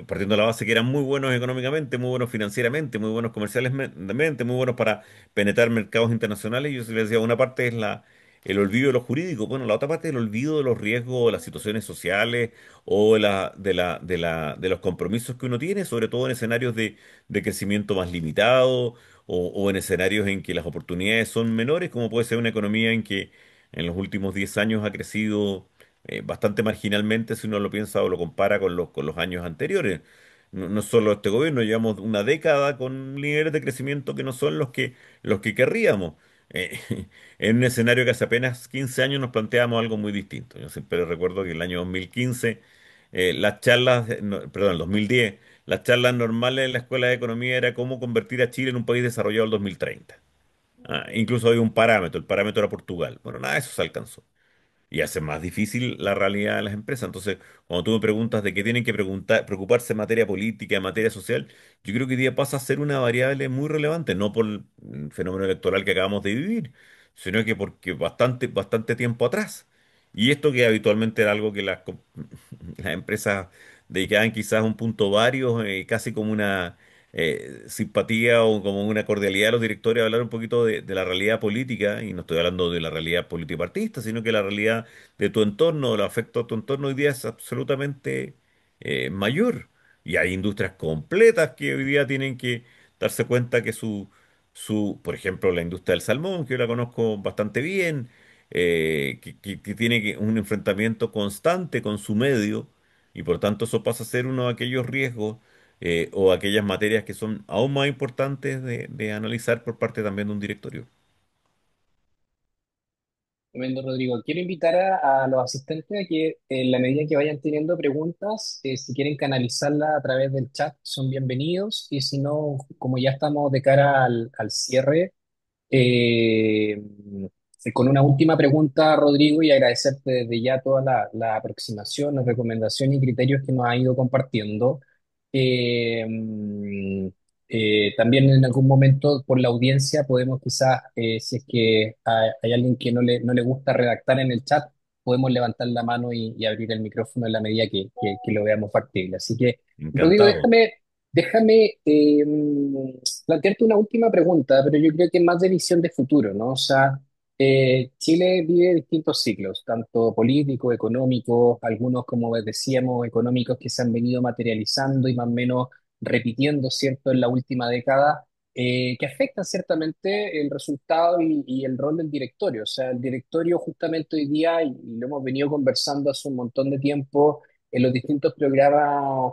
partiendo de la base que eran muy buenos económicamente, muy buenos financieramente, muy buenos comercialmente, muy buenos para penetrar mercados internacionales. Y yo se les decía, una parte es el olvido de lo jurídico. Bueno, la otra parte es el olvido de los riesgos, de las situaciones sociales o de los compromisos que uno tiene, sobre todo en escenarios de crecimiento más limitado o en escenarios en que las oportunidades son menores, como puede ser una economía en que en los últimos 10 años ha crecido bastante marginalmente si uno lo piensa o lo compara con los años anteriores. No, no solo este gobierno, llevamos una década con niveles de crecimiento que no son los que querríamos. Eh, en un escenario que hace apenas 15 años nos planteábamos algo muy distinto. Yo siempre recuerdo que el año 2015, las charlas, perdón, el 2010, las charlas normales en la Escuela de Economía era cómo convertir a Chile en un país desarrollado el 2030. Incluso había un parámetro, el parámetro era Portugal. Bueno, nada de eso se alcanzó y hace más difícil la realidad de las empresas. Entonces, cuando tú me preguntas de qué tienen que preocuparse en materia política, en materia social, yo creo que hoy día pasa a ser una variable muy relevante, no por el fenómeno electoral que acabamos de vivir, sino que porque bastante tiempo atrás. Y esto que habitualmente era algo que las empresas dedicaban quizás un punto varios, casi como una simpatía o como una cordialidad a los directores a hablar un poquito de la realidad política, y no estoy hablando de la realidad político-partidista, sino que la realidad de tu entorno, el afecto a tu entorno hoy día es absolutamente mayor. Y hay industrias completas que hoy día tienen que darse cuenta que por ejemplo, la industria del salmón, que yo la conozco bastante bien, que tiene un enfrentamiento constante con su medio, y por tanto eso pasa a ser uno de aquellos riesgos o aquellas materias que son aún más importantes de analizar por parte también de un directorio. Tremendo, Rodrigo. Quiero invitar a los asistentes a que en la medida que vayan teniendo preguntas, si quieren canalizarlas a través del chat, son bienvenidos. Y si no, como ya estamos de cara al cierre, eh, con una última pregunta, Rodrigo, y agradecerte desde ya toda la aproximación, las recomendaciones y criterios que nos ha ido compartiendo. Eh, También en algún momento por la audiencia podemos quizás, si es que hay alguien que no le gusta redactar en el chat, podemos levantar la mano y abrir el micrófono en la medida que lo veamos factible. Así que, Rodrigo, Encantado. déjame plantearte una última pregunta, pero yo creo que más de visión de futuro, ¿no? O sea, Chile vive distintos ciclos, tanto políticos, económicos, algunos, como decíamos, económicos que se han venido materializando y más o menos repitiendo, ¿cierto?, en la última década, que afectan ciertamente el resultado y el rol del directorio. O sea, el directorio justamente hoy día, y lo hemos venido conversando hace un montón de tiempo, en los distintos programas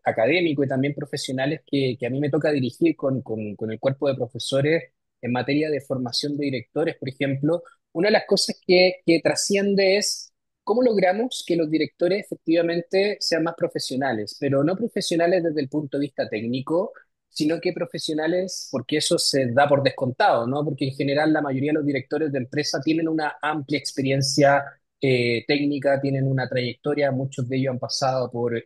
académicos y también profesionales que a mí me toca dirigir con el cuerpo de profesores en materia de formación de directores, por ejemplo, una de las cosas que trasciende es cómo logramos que los directores efectivamente sean más profesionales, pero no profesionales desde el punto de vista técnico, sino que profesionales, porque eso se da por descontado, ¿no? Porque en general la mayoría de los directores de empresa tienen una amplia experiencia técnica, tienen una trayectoria, muchos de ellos han pasado por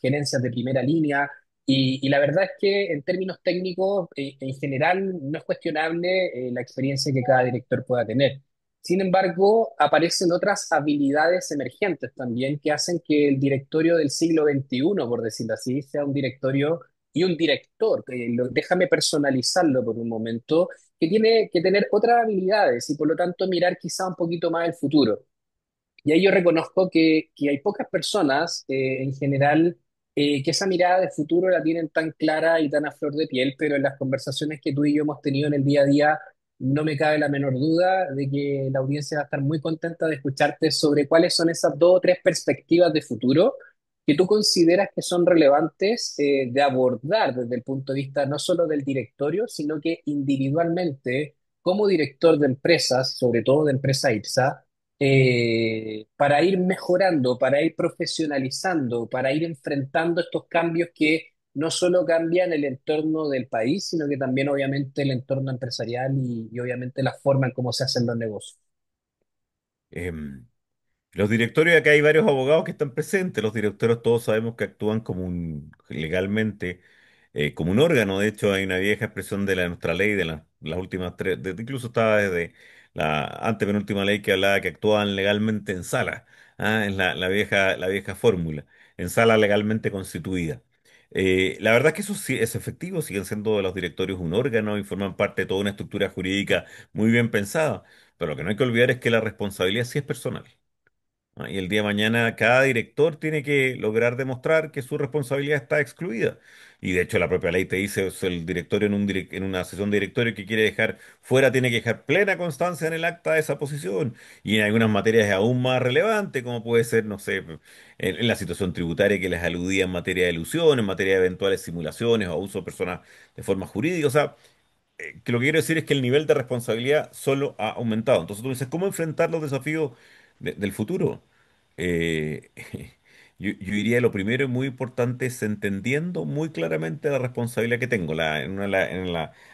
gerencias de primera línea y la verdad es que en términos técnicos, en general, no es cuestionable la experiencia que cada director pueda tener. Sin embargo, aparecen otras habilidades emergentes también que hacen que el directorio del siglo XXI, por decirlo así, sea un directorio y un director. Déjame personalizarlo por un momento, que tiene que tener otras habilidades y por lo tanto mirar quizá un poquito más el futuro. Y ahí yo reconozco que hay pocas personas en general que esa mirada de futuro la tienen tan clara y tan a flor de piel, pero en las conversaciones que tú y yo hemos tenido en el día a día, no me cabe la menor duda de que la audiencia va a estar muy contenta de escucharte sobre cuáles son esas dos o tres perspectivas de futuro que tú consideras que son relevantes de abordar desde el punto de vista no solo del directorio, sino que individualmente, como director de empresas, sobre todo de empresa IPSA, para ir mejorando, para ir profesionalizando, para ir enfrentando estos cambios que no solo cambian el entorno del país, sino que también obviamente el entorno empresarial y obviamente la forma en cómo se hacen los negocios. Em, los directorios, acá hay varios abogados que están presentes. Los directorios todos sabemos que actúan como legalmente como un órgano. De hecho, hay una vieja expresión de nuestra ley, de las últimas tres, incluso estaba desde la antepenúltima ley que hablaba que actuaban legalmente en sala. Es la vieja fórmula, en sala legalmente constituida. La verdad es que eso sí es efectivo, siguen siendo los directorios un órgano y forman parte de toda una estructura jurídica muy bien pensada. Pero lo que no hay que olvidar es que la responsabilidad sí es personal. Y el día de mañana cada director tiene que lograr demostrar que su responsabilidad está excluida. Y de hecho la propia ley te dice, o el directorio en una sesión de directorio que quiere dejar fuera tiene que dejar plena constancia en el acta de esa posición. Y en algunas materias es aún más relevante, como puede ser, no sé, en la situación tributaria que les aludía en materia de elusión, en materia de eventuales simulaciones o abuso de personas de forma jurídica. O sea, que lo que quiero decir es que el nivel de responsabilidad solo ha aumentado. Entonces tú dices, ¿cómo enfrentar los desafíos del futuro? Eh, yo diría lo primero y muy importante es entendiendo muy claramente la responsabilidad que tengo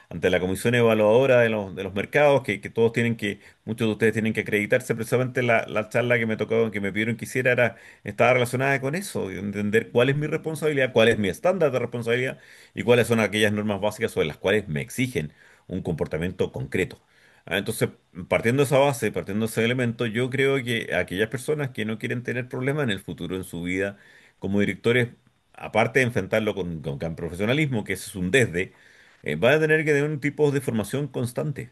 ante la comisión evaluadora de los mercados, que todos tienen muchos de ustedes tienen que acreditarse. Precisamente la charla que me tocó, que me pidieron que hiciera, estaba relacionada con eso, entender cuál es mi responsabilidad, cuál es mi estándar de responsabilidad y cuáles son aquellas normas básicas sobre las cuales me exigen un comportamiento concreto. Entonces, partiendo de esa base, partiendo de ese elemento, yo creo que aquellas personas que no quieren tener problemas en el futuro, en su vida, como directores, aparte de enfrentarlo con gran profesionalismo, que ese es un desde, van a tener que tener un tipo de formación constante,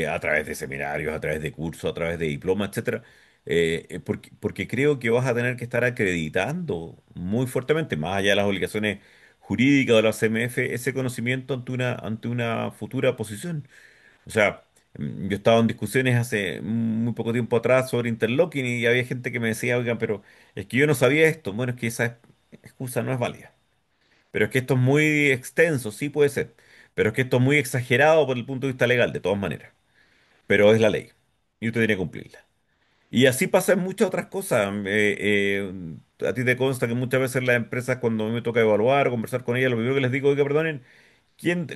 a través de seminarios, a través de cursos, a través de diplomas, etcétera, porque creo que vas a tener que estar acreditando muy fuertemente, más allá de las obligaciones jurídicas de la CMF, ese conocimiento ante una futura posición. O sea, yo estaba en discusiones hace muy poco tiempo atrás sobre interlocking y había gente que me decía, oigan, pero es que yo no sabía esto. Bueno, es que esa excusa no es válida. Pero es que esto es muy extenso, sí puede ser. Pero es que esto es muy exagerado por el punto de vista legal, de todas maneras. Pero es la ley y usted tiene que cumplirla. Y así pasa en muchas otras cosas. A ti te consta que muchas veces las empresas, cuando me toca evaluar o conversar con ellas, lo primero que les digo, oiga, perdonen,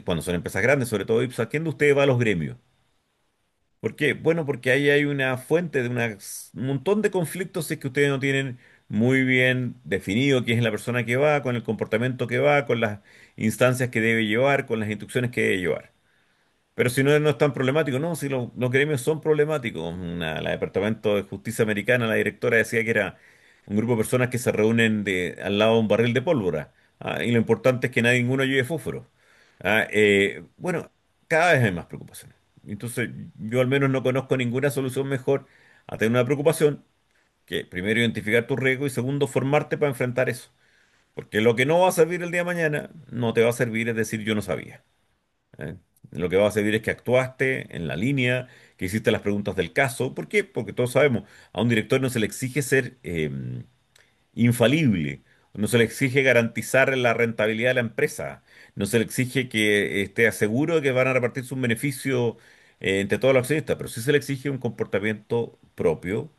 cuando son empresas grandes, sobre todo IPSA, ¿quién de ustedes va a los gremios? ¿Por qué? Bueno, porque ahí hay una fuente de un montón de conflictos si es que ustedes no tienen muy bien definido quién es la persona que va, con el comportamiento que va, con las instancias que debe llevar, con las instrucciones que debe llevar. Pero si no, no es tan problemático, no, si los gremios son problemáticos. La Departamento de Justicia Americana, la directora decía que era un grupo de personas que se reúnen al lado de un barril de pólvora. Y lo importante es que nadie ninguno lleve fósforo. Bueno, cada vez hay más preocupaciones. Entonces, yo al menos no conozco ninguna solución mejor a tener una preocupación que primero identificar tu riesgo y segundo formarte para enfrentar eso. Porque lo que no va a servir el día de mañana no te va a servir es decir yo no sabía. ¿eh? Lo que va a servir es que actuaste en la línea, que hiciste las preguntas del caso. ¿Por qué? Porque todos sabemos, a un director no se le exige ser infalible, no se le exige garantizar la rentabilidad de la empresa, no se le exige que esté seguro de que van a repartirse un beneficio entre todos los accionistas, pero sí se le exige un comportamiento propio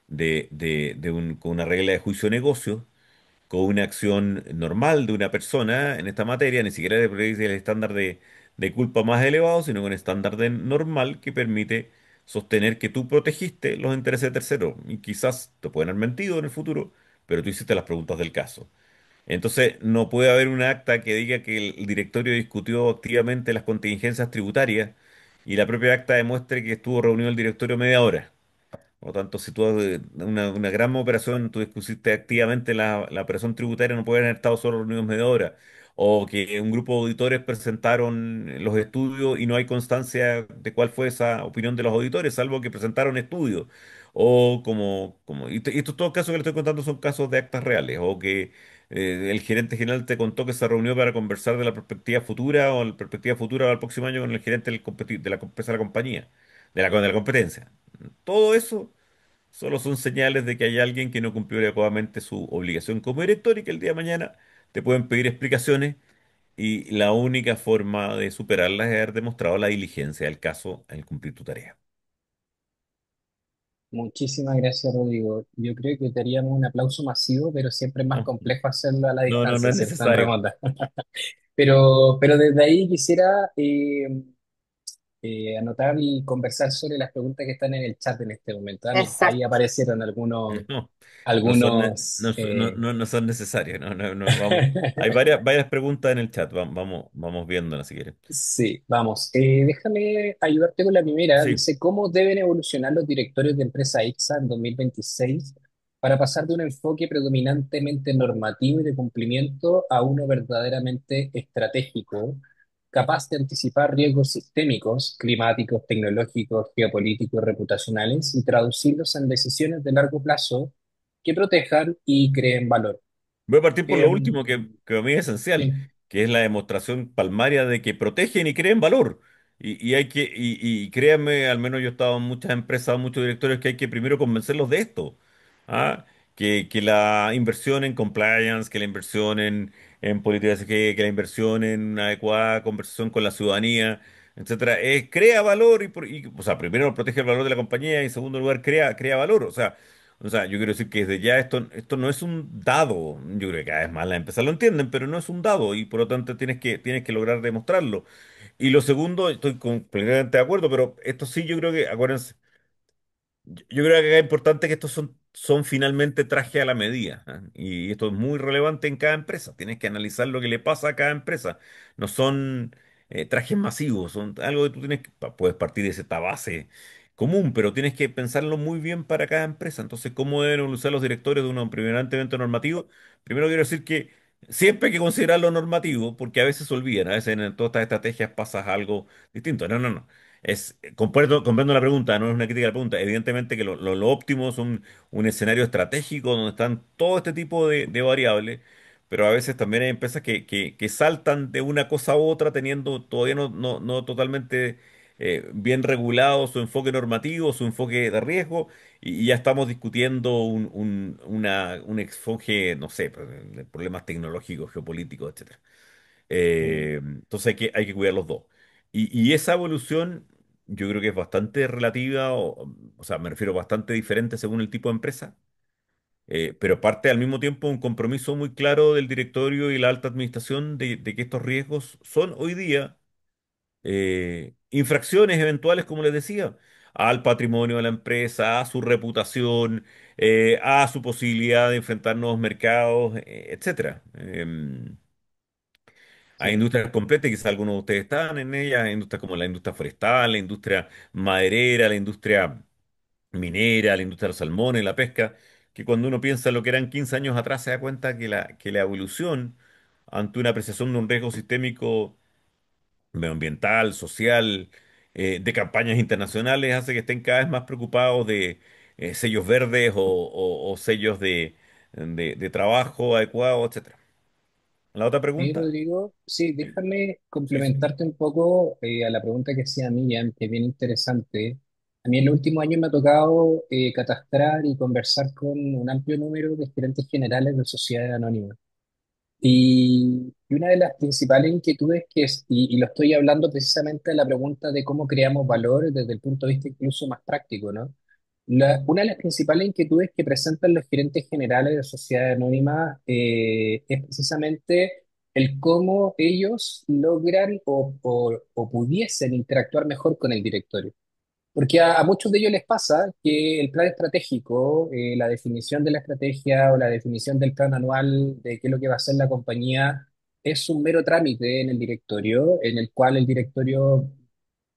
con una regla de juicio de negocio, con una acción normal de una persona en esta materia, ni siquiera le predice el estándar de culpa más elevado, sino con un estándar de normal que permite sostener que tú protegiste los intereses de terceros. Y quizás te pueden haber mentido en el futuro, pero tú hiciste las preguntas del caso. Entonces, no puede haber un acta que diga que el directorio discutió activamente las contingencias tributarias y la propia acta demuestre que estuvo reunido el directorio media hora. Por lo tanto, si tú una gran operación, tú discutiste activamente la operación tributaria, no pueden haber estado solo reunidos media hora. O que un grupo de auditores presentaron los estudios y no hay constancia de cuál fue esa opinión de los auditores, salvo que presentaron estudios. O y estos todos casos que le estoy contando son casos de actas reales. O que el gerente general te contó que se reunió para conversar de la perspectiva futura o la perspectiva futura del próximo año con el gerente de la empresa de la compañía, de la competencia. Todo eso solo son señales de que hay alguien que no cumplió adecuadamente su obligación como director y que el día de mañana te pueden pedir explicaciones y la única forma de superarlas es haber demostrado la diligencia del caso al cumplir tu tarea. Muchísimas gracias, Rodrigo. Yo creo que te haríamos un aplauso masivo, pero siempre es más No, complejo hacerlo a la no, no, no distancia, es ¿cierto? En necesario. remota. Pero desde ahí quisiera anotar y conversar sobre las preguntas que están en el chat en este momento. Ah, mira, ahí Exacto. aparecieron algunos, No, algunos no son necesarios. No, no, no, vamos. Hay varias preguntas en el chat. Vamos viéndolas si quieres. Sí, vamos. Déjame ayudarte con la primera. Sí. Dice, ¿cómo deben evolucionar los directorios de empresa IXA en 2026 para pasar de un enfoque predominantemente normativo y de cumplimiento a uno verdaderamente estratégico, capaz de anticipar riesgos sistémicos, climáticos, tecnológicos, geopolíticos, reputacionales y traducirlos en decisiones de largo plazo que protejan y creen valor? Voy a partir por lo Em, último que para mí es esencial, sí. que es la demostración palmaria de que protegen y creen valor. Y créanme, al menos yo he estado en muchas empresas, muchos directores, que hay que primero convencerlos de esto. ¿Ah? Que la inversión en compliance, que la inversión en política de SG, que la inversión en una adecuada conversación con la ciudadanía, etcétera, crea valor o sea, primero protege el valor de la compañía y en segundo lugar crea valor. O sea, yo quiero decir que desde ya esto no es un dado. Yo creo que cada vez más las empresas lo entienden, pero no es un dado y por lo tanto tienes que lograr demostrarlo. Y lo segundo, estoy completamente de acuerdo, pero esto sí yo creo que, acuérdense, yo creo que acá es importante que estos son finalmente traje a la medida, ¿ah? Y esto es muy relevante en cada empresa. Tienes que analizar lo que le pasa a cada empresa. No son trajes masivos, son algo que tú puedes partir de esta base común, pero tienes que pensarlo muy bien para cada empresa. Entonces, ¿cómo deben evolucionar los directores de un primerantemente normativo? Primero quiero decir que siempre hay que considerar lo normativo, porque a veces se olvidan, a veces en todas estas estrategias pasa algo distinto. No, no, no. Comprendo la pregunta, no es una crítica a la pregunta. Evidentemente que lo óptimo es un escenario estratégico donde están todo este tipo de variables, pero a veces también hay empresas que saltan de una cosa a otra teniendo todavía no totalmente bien regulado su enfoque normativo, su enfoque de riesgo, y ya estamos discutiendo un enfoque, no sé, pues, de problemas tecnológicos, geopolíticos, etcétera. Entonces hay que cuidar los dos. Y esa evolución yo creo que es bastante relativa, o sea, me refiero bastante diferente según el tipo de empresa, pero parte al mismo tiempo un compromiso muy claro del directorio y la alta administración de que estos riesgos son hoy día infracciones eventuales, como les decía, al patrimonio de la empresa, a su reputación, a su posibilidad de enfrentar nuevos mercados, etcétera. Hay Sí. industrias completas, quizás algunos de ustedes están en ellas, industrias como la industria forestal, la industria maderera, la industria minera, la industria de los salmones, la pesca, que cuando uno piensa en lo que eran 15 años atrás se da cuenta que la evolución ante una apreciación de un riesgo sistémico medioambiental, social, de campañas internacionales, hace que estén cada vez más preocupados de sellos verdes o sellos de trabajo adecuado, etcétera. La otra Sí, pregunta. Rodrigo, sí, Sí, déjame sí, sí. complementarte un poco a la pregunta que hacía Miriam, que es bien interesante. A mí en los últimos años me ha tocado catastrar y conversar con un amplio número de gerentes generales de sociedades anónimas. Y una de las principales inquietudes y lo estoy hablando precisamente de la pregunta de cómo creamos valor desde el punto de vista incluso más práctico, ¿no? Una de las principales inquietudes que presentan los gerentes generales de sociedades anónimas es precisamente el cómo ellos logran o pudiesen interactuar mejor con el directorio. Porque a muchos de ellos les pasa que el plan estratégico, la definición de la estrategia o la definición del plan anual de qué es lo que va a hacer la compañía, es un mero trámite en el directorio, en el cual el directorio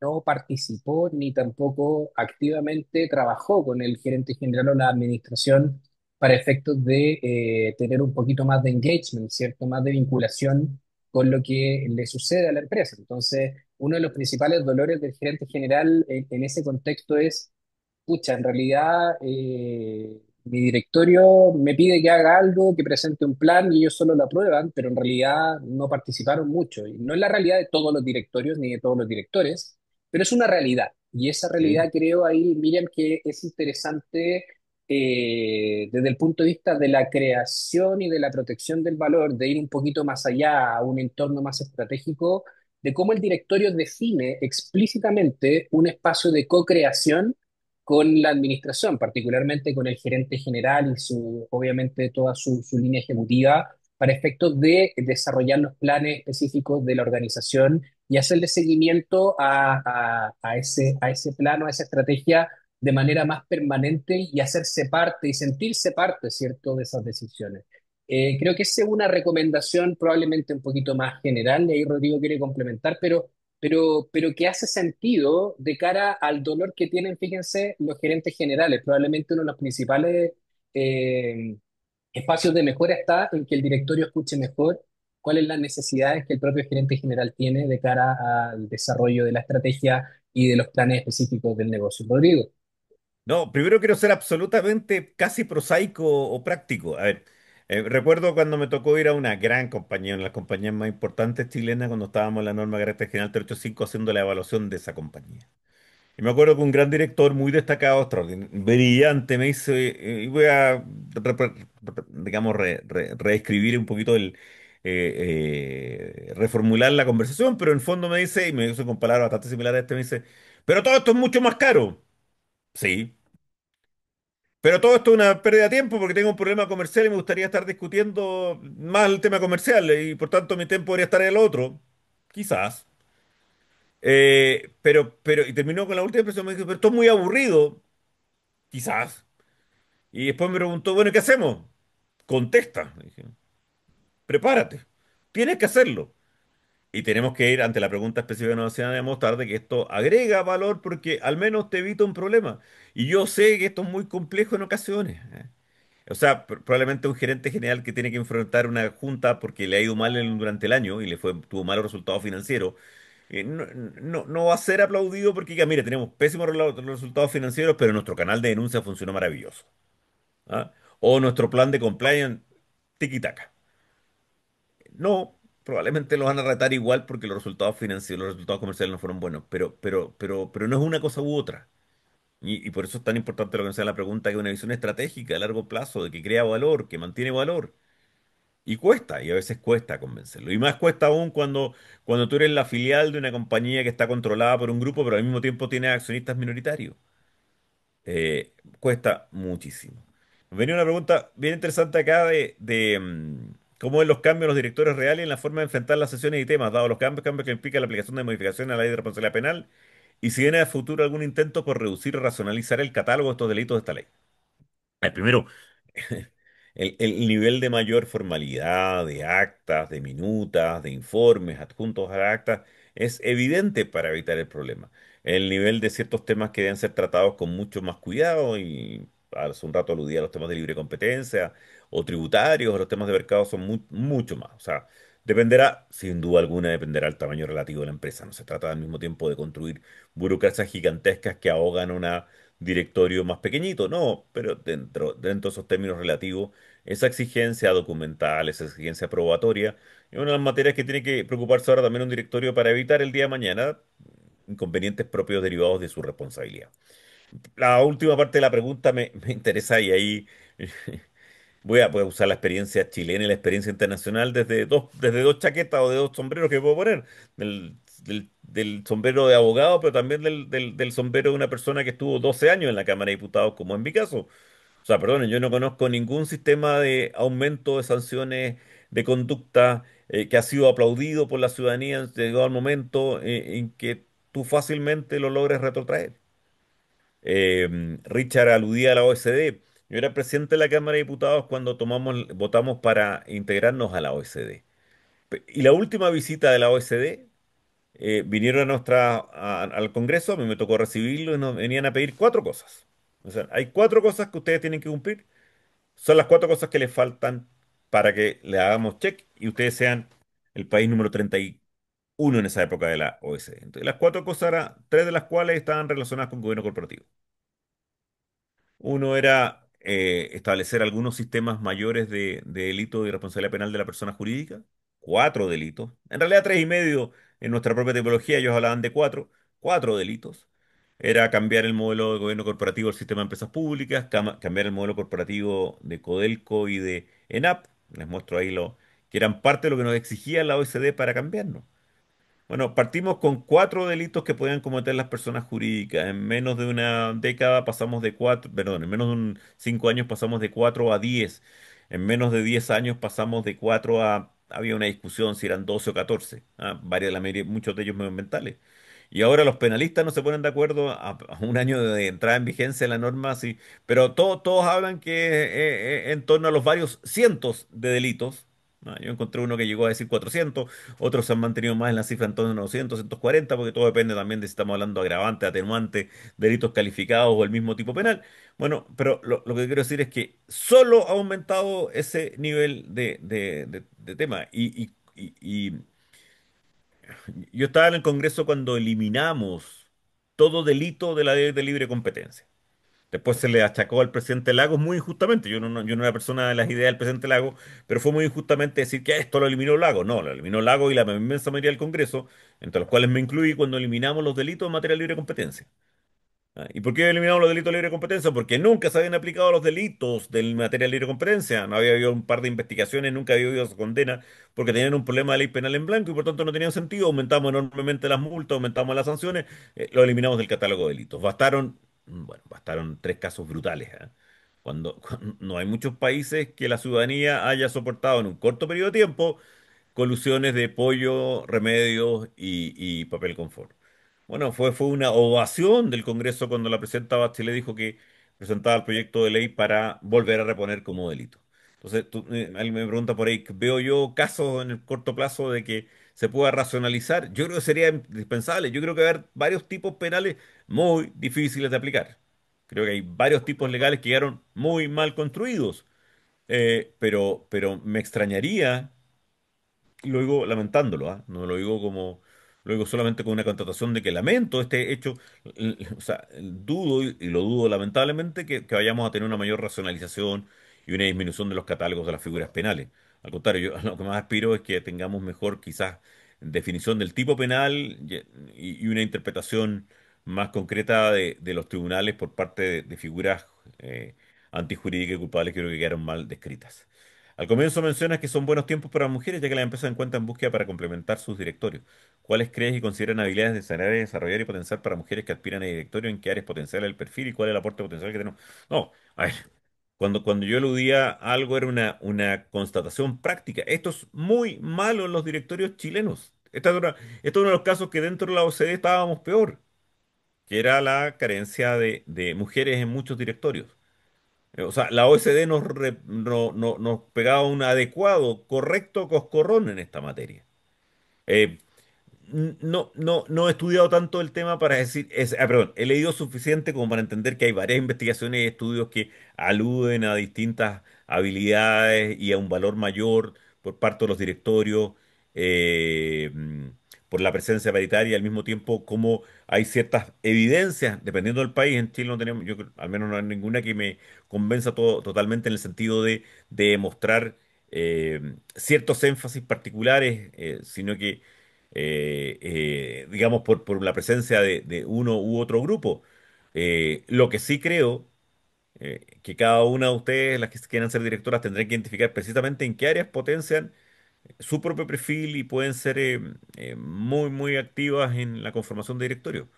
no participó ni tampoco activamente trabajó con el gerente general o la administración para efectos de tener un poquito más de engagement, ¿cierto? Más de vinculación con lo que le sucede a la empresa. Entonces, uno de los principales dolores del gerente general en ese contexto es pucha, en realidad mi directorio me pide que haga algo, que presente un plan y ellos solo lo aprueban, pero en realidad no participaron mucho. Y no es la realidad de todos los directorios ni de todos los directores, pero es una realidad. Y esa Sí. realidad creo ahí, Miriam, que es interesante desde el punto de vista de la creación y de la protección del valor, de ir un poquito más allá a un entorno más estratégico, de cómo el directorio define explícitamente un espacio de co-creación con la administración, particularmente con el gerente general y obviamente toda su línea ejecutiva, para efectos de desarrollar los planes específicos de la organización y hacerle seguimiento a ese plano, a esa estrategia de manera más permanente y hacerse parte y sentirse parte, ¿cierto?, de esas decisiones. Creo que esa es una recomendación probablemente un poquito más general, y ahí Rodrigo quiere complementar, pero que hace sentido de cara al dolor que tienen, fíjense, los gerentes generales. Probablemente uno de los principales eh, espacios de mejora está en que el directorio escuche mejor cuáles son las necesidades que el propio gerente general tiene de cara al desarrollo de la estrategia y de los planes específicos del negocio. Rodrigo. No, primero quiero ser absolutamente casi prosaico o práctico. A ver, recuerdo cuando me tocó ir a una gran compañía, una de las compañías más importantes chilenas, cuando estábamos en la norma Carácter General 385 haciendo la evaluación de esa compañía. Y me acuerdo que un gran director muy destacado, brillante, me dice, y voy a, digamos, reescribir un poquito reformular la conversación, pero en fondo me dice, y me dice con palabras bastante similares a este, me dice, pero todo esto es mucho más caro. Sí. Pero todo esto es una pérdida de tiempo porque tengo un problema comercial y me gustaría estar discutiendo más el tema comercial y por tanto mi tiempo podría estar en el otro. Quizás. Y terminó con la última impresión, me dijo, pero esto es muy aburrido. Quizás. Y después me preguntó, bueno, ¿qué hacemos? Contesta. Le dije, prepárate. Tienes que hacerlo. Y tenemos que ir ante la pregunta específica que nos hacían a demostrar de que esto agrega valor porque al menos te evita un problema. Y yo sé que esto es muy complejo en ocasiones. O sea, probablemente un gerente general que tiene que enfrentar una junta porque le ha ido mal durante el año y tuvo malos resultados financieros, no va a ser aplaudido porque diga, mire, tenemos pésimos resultados financieros, pero nuestro canal de denuncia funcionó maravilloso. ¿Ah? O nuestro plan de compliance, tiki-taka. No, probablemente lo van a retar igual porque los resultados financieros, los resultados comerciales no fueron buenos, pero no es una cosa u otra. Y por eso es tan importante lo que nos sea la pregunta, que es una visión estratégica a largo plazo, de que crea valor, que mantiene valor. Y cuesta, y a veces cuesta convencerlo. Y más cuesta aún cuando tú eres la filial de una compañía que está controlada por un grupo, pero al mismo tiempo tiene accionistas minoritarios. Cuesta muchísimo. Venía una pregunta bien interesante acá de cómo ven los cambios en los directores reales en la forma de enfrentar las sesiones y temas, dado los cambios que implica la aplicación de modificaciones a la ley de responsabilidad penal, y si viene a futuro algún intento por reducir o racionalizar el catálogo de estos delitos de esta ley. Primero, el nivel de mayor formalidad, de actas, de minutas, de informes adjuntos a actas, es evidente para evitar el problema. El nivel de ciertos temas que deben ser tratados con mucho más cuidado, y hace un rato aludía a los temas de libre competencia, o tributarios, o los temas de mercado son mucho más. O sea, dependerá, sin duda alguna, dependerá del tamaño relativo de la empresa. No se trata al mismo tiempo de construir burocracias gigantescas que ahogan una directorio más pequeñito, no, pero dentro de esos términos relativos, esa exigencia documental, esa exigencia probatoria, es una de las materias que tiene que preocuparse ahora también un directorio para evitar el día de mañana inconvenientes propios derivados de su responsabilidad. La última parte de la pregunta me interesa y ahí voy a usar la experiencia chilena y la experiencia internacional desde dos chaquetas o de dos sombreros que puedo poner. Del sombrero de abogado, pero también del sombrero de una persona que estuvo 12 años en la Cámara de Diputados, como en mi caso. O sea, perdón, yo no conozco ningún sistema de aumento de sanciones de conducta que ha sido aplaudido por la ciudadanía llegado al momento en que tú fácilmente lo logres retrotraer. Richard aludía a la OECD. Yo era presidente de la Cámara de Diputados cuando votamos para integrarnos a la OECD. Y la última visita de la OECD vinieron al Congreso, a mí me tocó recibirlo y nos venían a pedir cuatro cosas. O sea, hay cuatro cosas que ustedes tienen que cumplir. Son las cuatro cosas que les faltan para que le hagamos check y ustedes sean el país número 31 en esa época de la OECD. Entonces, las cuatro cosas eran, tres de las cuales estaban relacionadas con gobierno corporativo. Uno era establecer algunos sistemas mayores de delito y responsabilidad penal de la persona jurídica. Cuatro delitos. En realidad, tres y medio en nuestra propia tipología, ellos hablaban de cuatro. Cuatro delitos. Era cambiar el modelo de gobierno corporativo del sistema de empresas públicas, cambiar el modelo corporativo de Codelco y de ENAP. Les muestro ahí lo que eran parte de lo que nos exigía la OECD para cambiarnos. Bueno, partimos con cuatro delitos que podían cometer las personas jurídicas. En menos de una década pasamos de cuatro, perdón, en menos de 5 años pasamos de cuatro a 10. En menos de 10 años pasamos de cuatro a, había una discusión si eran 12 o 14. La mayoría, muchos de ellos medioambientales. Y ahora los penalistas no se ponen de acuerdo a un año de entrada en vigencia de la norma, sí, pero todos hablan que en torno a los varios cientos de delitos. Yo encontré uno que llegó a decir 400. Otros se han mantenido más en la cifra en torno a los 200, 240, porque todo depende también de si estamos hablando de agravante, atenuante, delitos calificados o el mismo tipo penal. Bueno, pero lo que quiero decir es que solo ha aumentado ese nivel de tema. Y yo estaba en el Congreso cuando eliminamos todo delito de la ley de libre competencia. Después se le achacó al presidente Lagos muy injustamente. Yo no era persona de las ideas del presidente Lagos, pero fue muy injustamente decir que esto lo eliminó Lagos. No, lo eliminó Lagos y la inmensa mayoría del Congreso, entre los cuales me incluí cuando eliminamos los delitos en materia de libre competencia. ¿Y por qué eliminamos los delitos de libre competencia? Porque nunca se habían aplicado los delitos de materia de libre competencia. No había habido un par de investigaciones, nunca había habido condena, porque tenían un problema de ley penal en blanco y por tanto no tenían sentido. Aumentamos enormemente las multas, aumentamos las sanciones, lo eliminamos del catálogo de delitos. Bastaron tres casos brutales. Cuando no hay muchos países que la ciudadanía haya soportado en un corto periodo de tiempo colusiones de pollo, remedios y papel confort. Bueno, fue una ovación del Congreso cuando la presidenta Bachelet dijo que presentaba el proyecto de ley para volver a reponer como delito. Entonces, alguien me pregunta por ahí, ¿veo yo casos en el corto plazo de que se pueda racionalizar? Yo creo que sería indispensable. Yo creo que va a haber varios tipos penales muy difíciles de aplicar. Creo que hay varios tipos legales que quedaron muy mal construidos. Pero me extrañaría y lo digo lamentándolo, ¿ah? No lo digo como, lo digo solamente con una constatación de que lamento este hecho, o sea, dudo y lo dudo lamentablemente que vayamos a tener una mayor racionalización y una disminución de los catálogos de las figuras penales. Al contrario, yo lo que más aspiro es que tengamos mejor quizás definición del tipo penal y una interpretación más concreta de los tribunales por parte de figuras antijurídicas y culpables que creo que quedaron mal descritas. Al comienzo mencionas que son buenos tiempos para mujeres, ya que las empresas encuentran búsqueda para complementar sus directorios. ¿Cuáles crees y consideran habilidades necesarias desarrollar y potenciar para mujeres que aspiran a directorio? ¿En qué áreas potenciales el perfil y cuál es el aporte potencial que tenemos? No, a ver, cuando yo aludía a algo era una constatación práctica. Esto es muy malo en los directorios chilenos. Esto es uno de los casos que dentro de la OCDE estábamos peor, que era la carencia de mujeres en muchos directorios. O sea, la OECD nos pegaba un adecuado, correcto coscorrón en esta materia. Eh, no he estudiado tanto el tema para decir, perdón, he leído suficiente como para entender que hay varias investigaciones y estudios que aluden a distintas habilidades y a un valor mayor por parte de los directorios, por la presencia paritaria y al mismo tiempo como hay ciertas evidencias, dependiendo del país, en Chile no tenemos, al menos no hay ninguna que me convenza totalmente en el sentido de mostrar ciertos énfasis particulares, sino que digamos, por la presencia de uno u otro grupo. Lo que sí creo, que cada una de ustedes, las que quieran ser directoras, tendrán que identificar precisamente en qué áreas potencian su propio perfil y pueden ser muy activas en la conformación de directorio.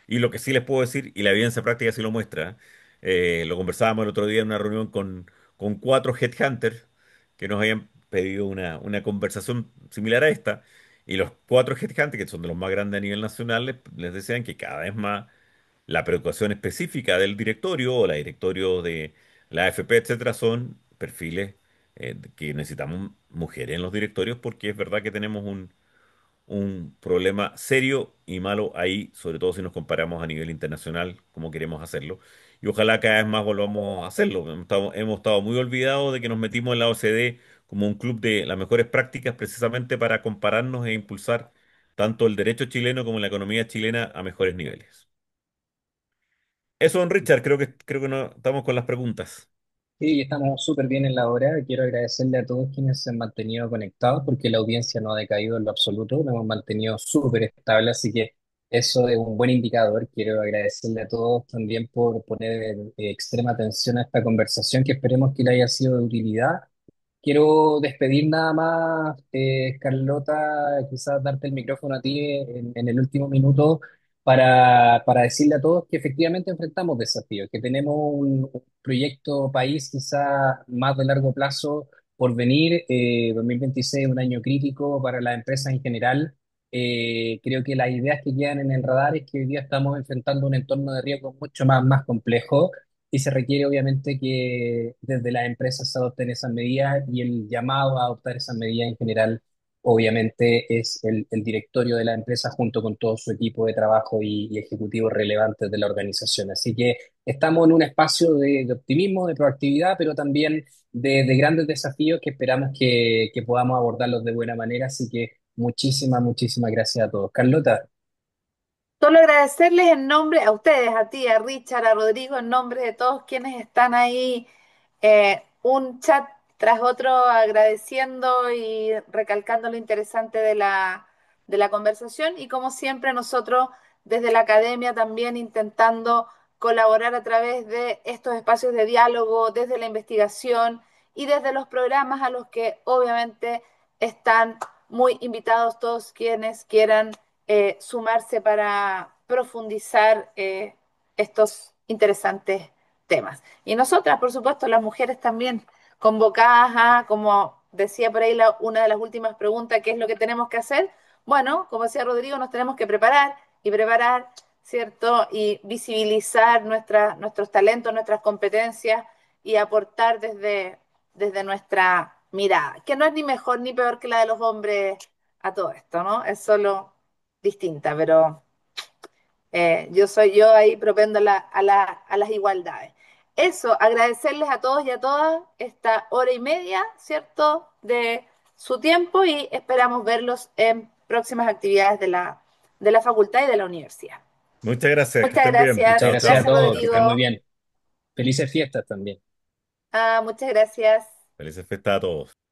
Y lo que sí les puedo decir, y la evidencia práctica sí lo muestra, lo conversábamos el otro día en una reunión con cuatro headhunters que nos habían pedido una conversación similar a esta, y los cuatro headhunters, que son de los más grandes a nivel nacional, les decían que cada vez más la preocupación específica del directorio o la directorio de la AFP, etcétera, son perfiles que necesitamos mujeres en los directorios porque es verdad que tenemos un problema serio y malo ahí, sobre todo si nos comparamos a nivel internacional, como queremos hacerlo. Y ojalá cada vez más volvamos a hacerlo. Hemos estado muy olvidados de que nos metimos en la OCDE como un club de las mejores prácticas precisamente para compararnos e impulsar tanto el derecho chileno como la economía chilena a mejores niveles. Eso, don Richard, creo que no, estamos con las preguntas. Sí, estamos súper bien en la hora. Quiero agradecerle a todos quienes se han mantenido conectados porque la audiencia no ha decaído en lo absoluto, nos hemos mantenido súper estable, así que eso es un buen indicador. Quiero agradecerle a todos también por poner extrema atención a esta conversación que esperemos que le haya sido de utilidad. Quiero despedir nada más, Carlota, quizás darte el micrófono a ti en el último minuto para decirle a todos que efectivamente enfrentamos desafíos, que tenemos un proyecto país quizás más de largo plazo por venir. 2026 es un año crítico para las empresas en general. Creo que las ideas que quedan en el radar es que hoy día estamos enfrentando un entorno de riesgo mucho más complejo y se requiere obviamente que desde las empresas se adopten esas medidas y el llamado a adoptar esas medidas en general obviamente es el directorio de la empresa junto con todo su equipo de trabajo y ejecutivos relevantes de la organización. Así que estamos en un espacio de optimismo, de proactividad, pero también de grandes desafíos que esperamos que podamos abordarlos de buena manera. Así que muchísimas gracias a todos. Carlota. Solo agradecerles en nombre a ustedes, a ti, a Richard, a Rodrigo, en nombre de todos quienes están ahí, un chat tras otro agradeciendo y recalcando lo interesante de la conversación y como siempre nosotros desde la academia también intentando colaborar a través de estos espacios de diálogo, desde la investigación y desde los programas a los que obviamente están muy invitados todos quienes quieran sumarse para profundizar estos interesantes temas. Y nosotras, por supuesto, las mujeres también convocadas a, como decía por ahí una de las últimas preguntas, ¿qué es lo que tenemos que hacer? Bueno, como decía Rodrigo, nos tenemos que preparar y preparar, ¿cierto? Y visibilizar nuestros talentos, nuestras competencias y aportar desde nuestra mirada, que no es ni mejor ni peor que la de los hombres a todo esto, ¿no? Es solo distinta, pero yo soy yo ahí propendo a las igualdades. Eso, agradecerles a todos y a todas esta hora y media, ¿cierto?, de su tiempo y esperamos verlos en próximas actividades de la facultad y de la universidad. Muchas gracias, que Muchas estén bien. gracias. Muchas Chao, gracias a Gracias, chao. todos, que estén muy Rodrigo. bien. Felices fiestas también. Muchas gracias. Felices fiestas a todos.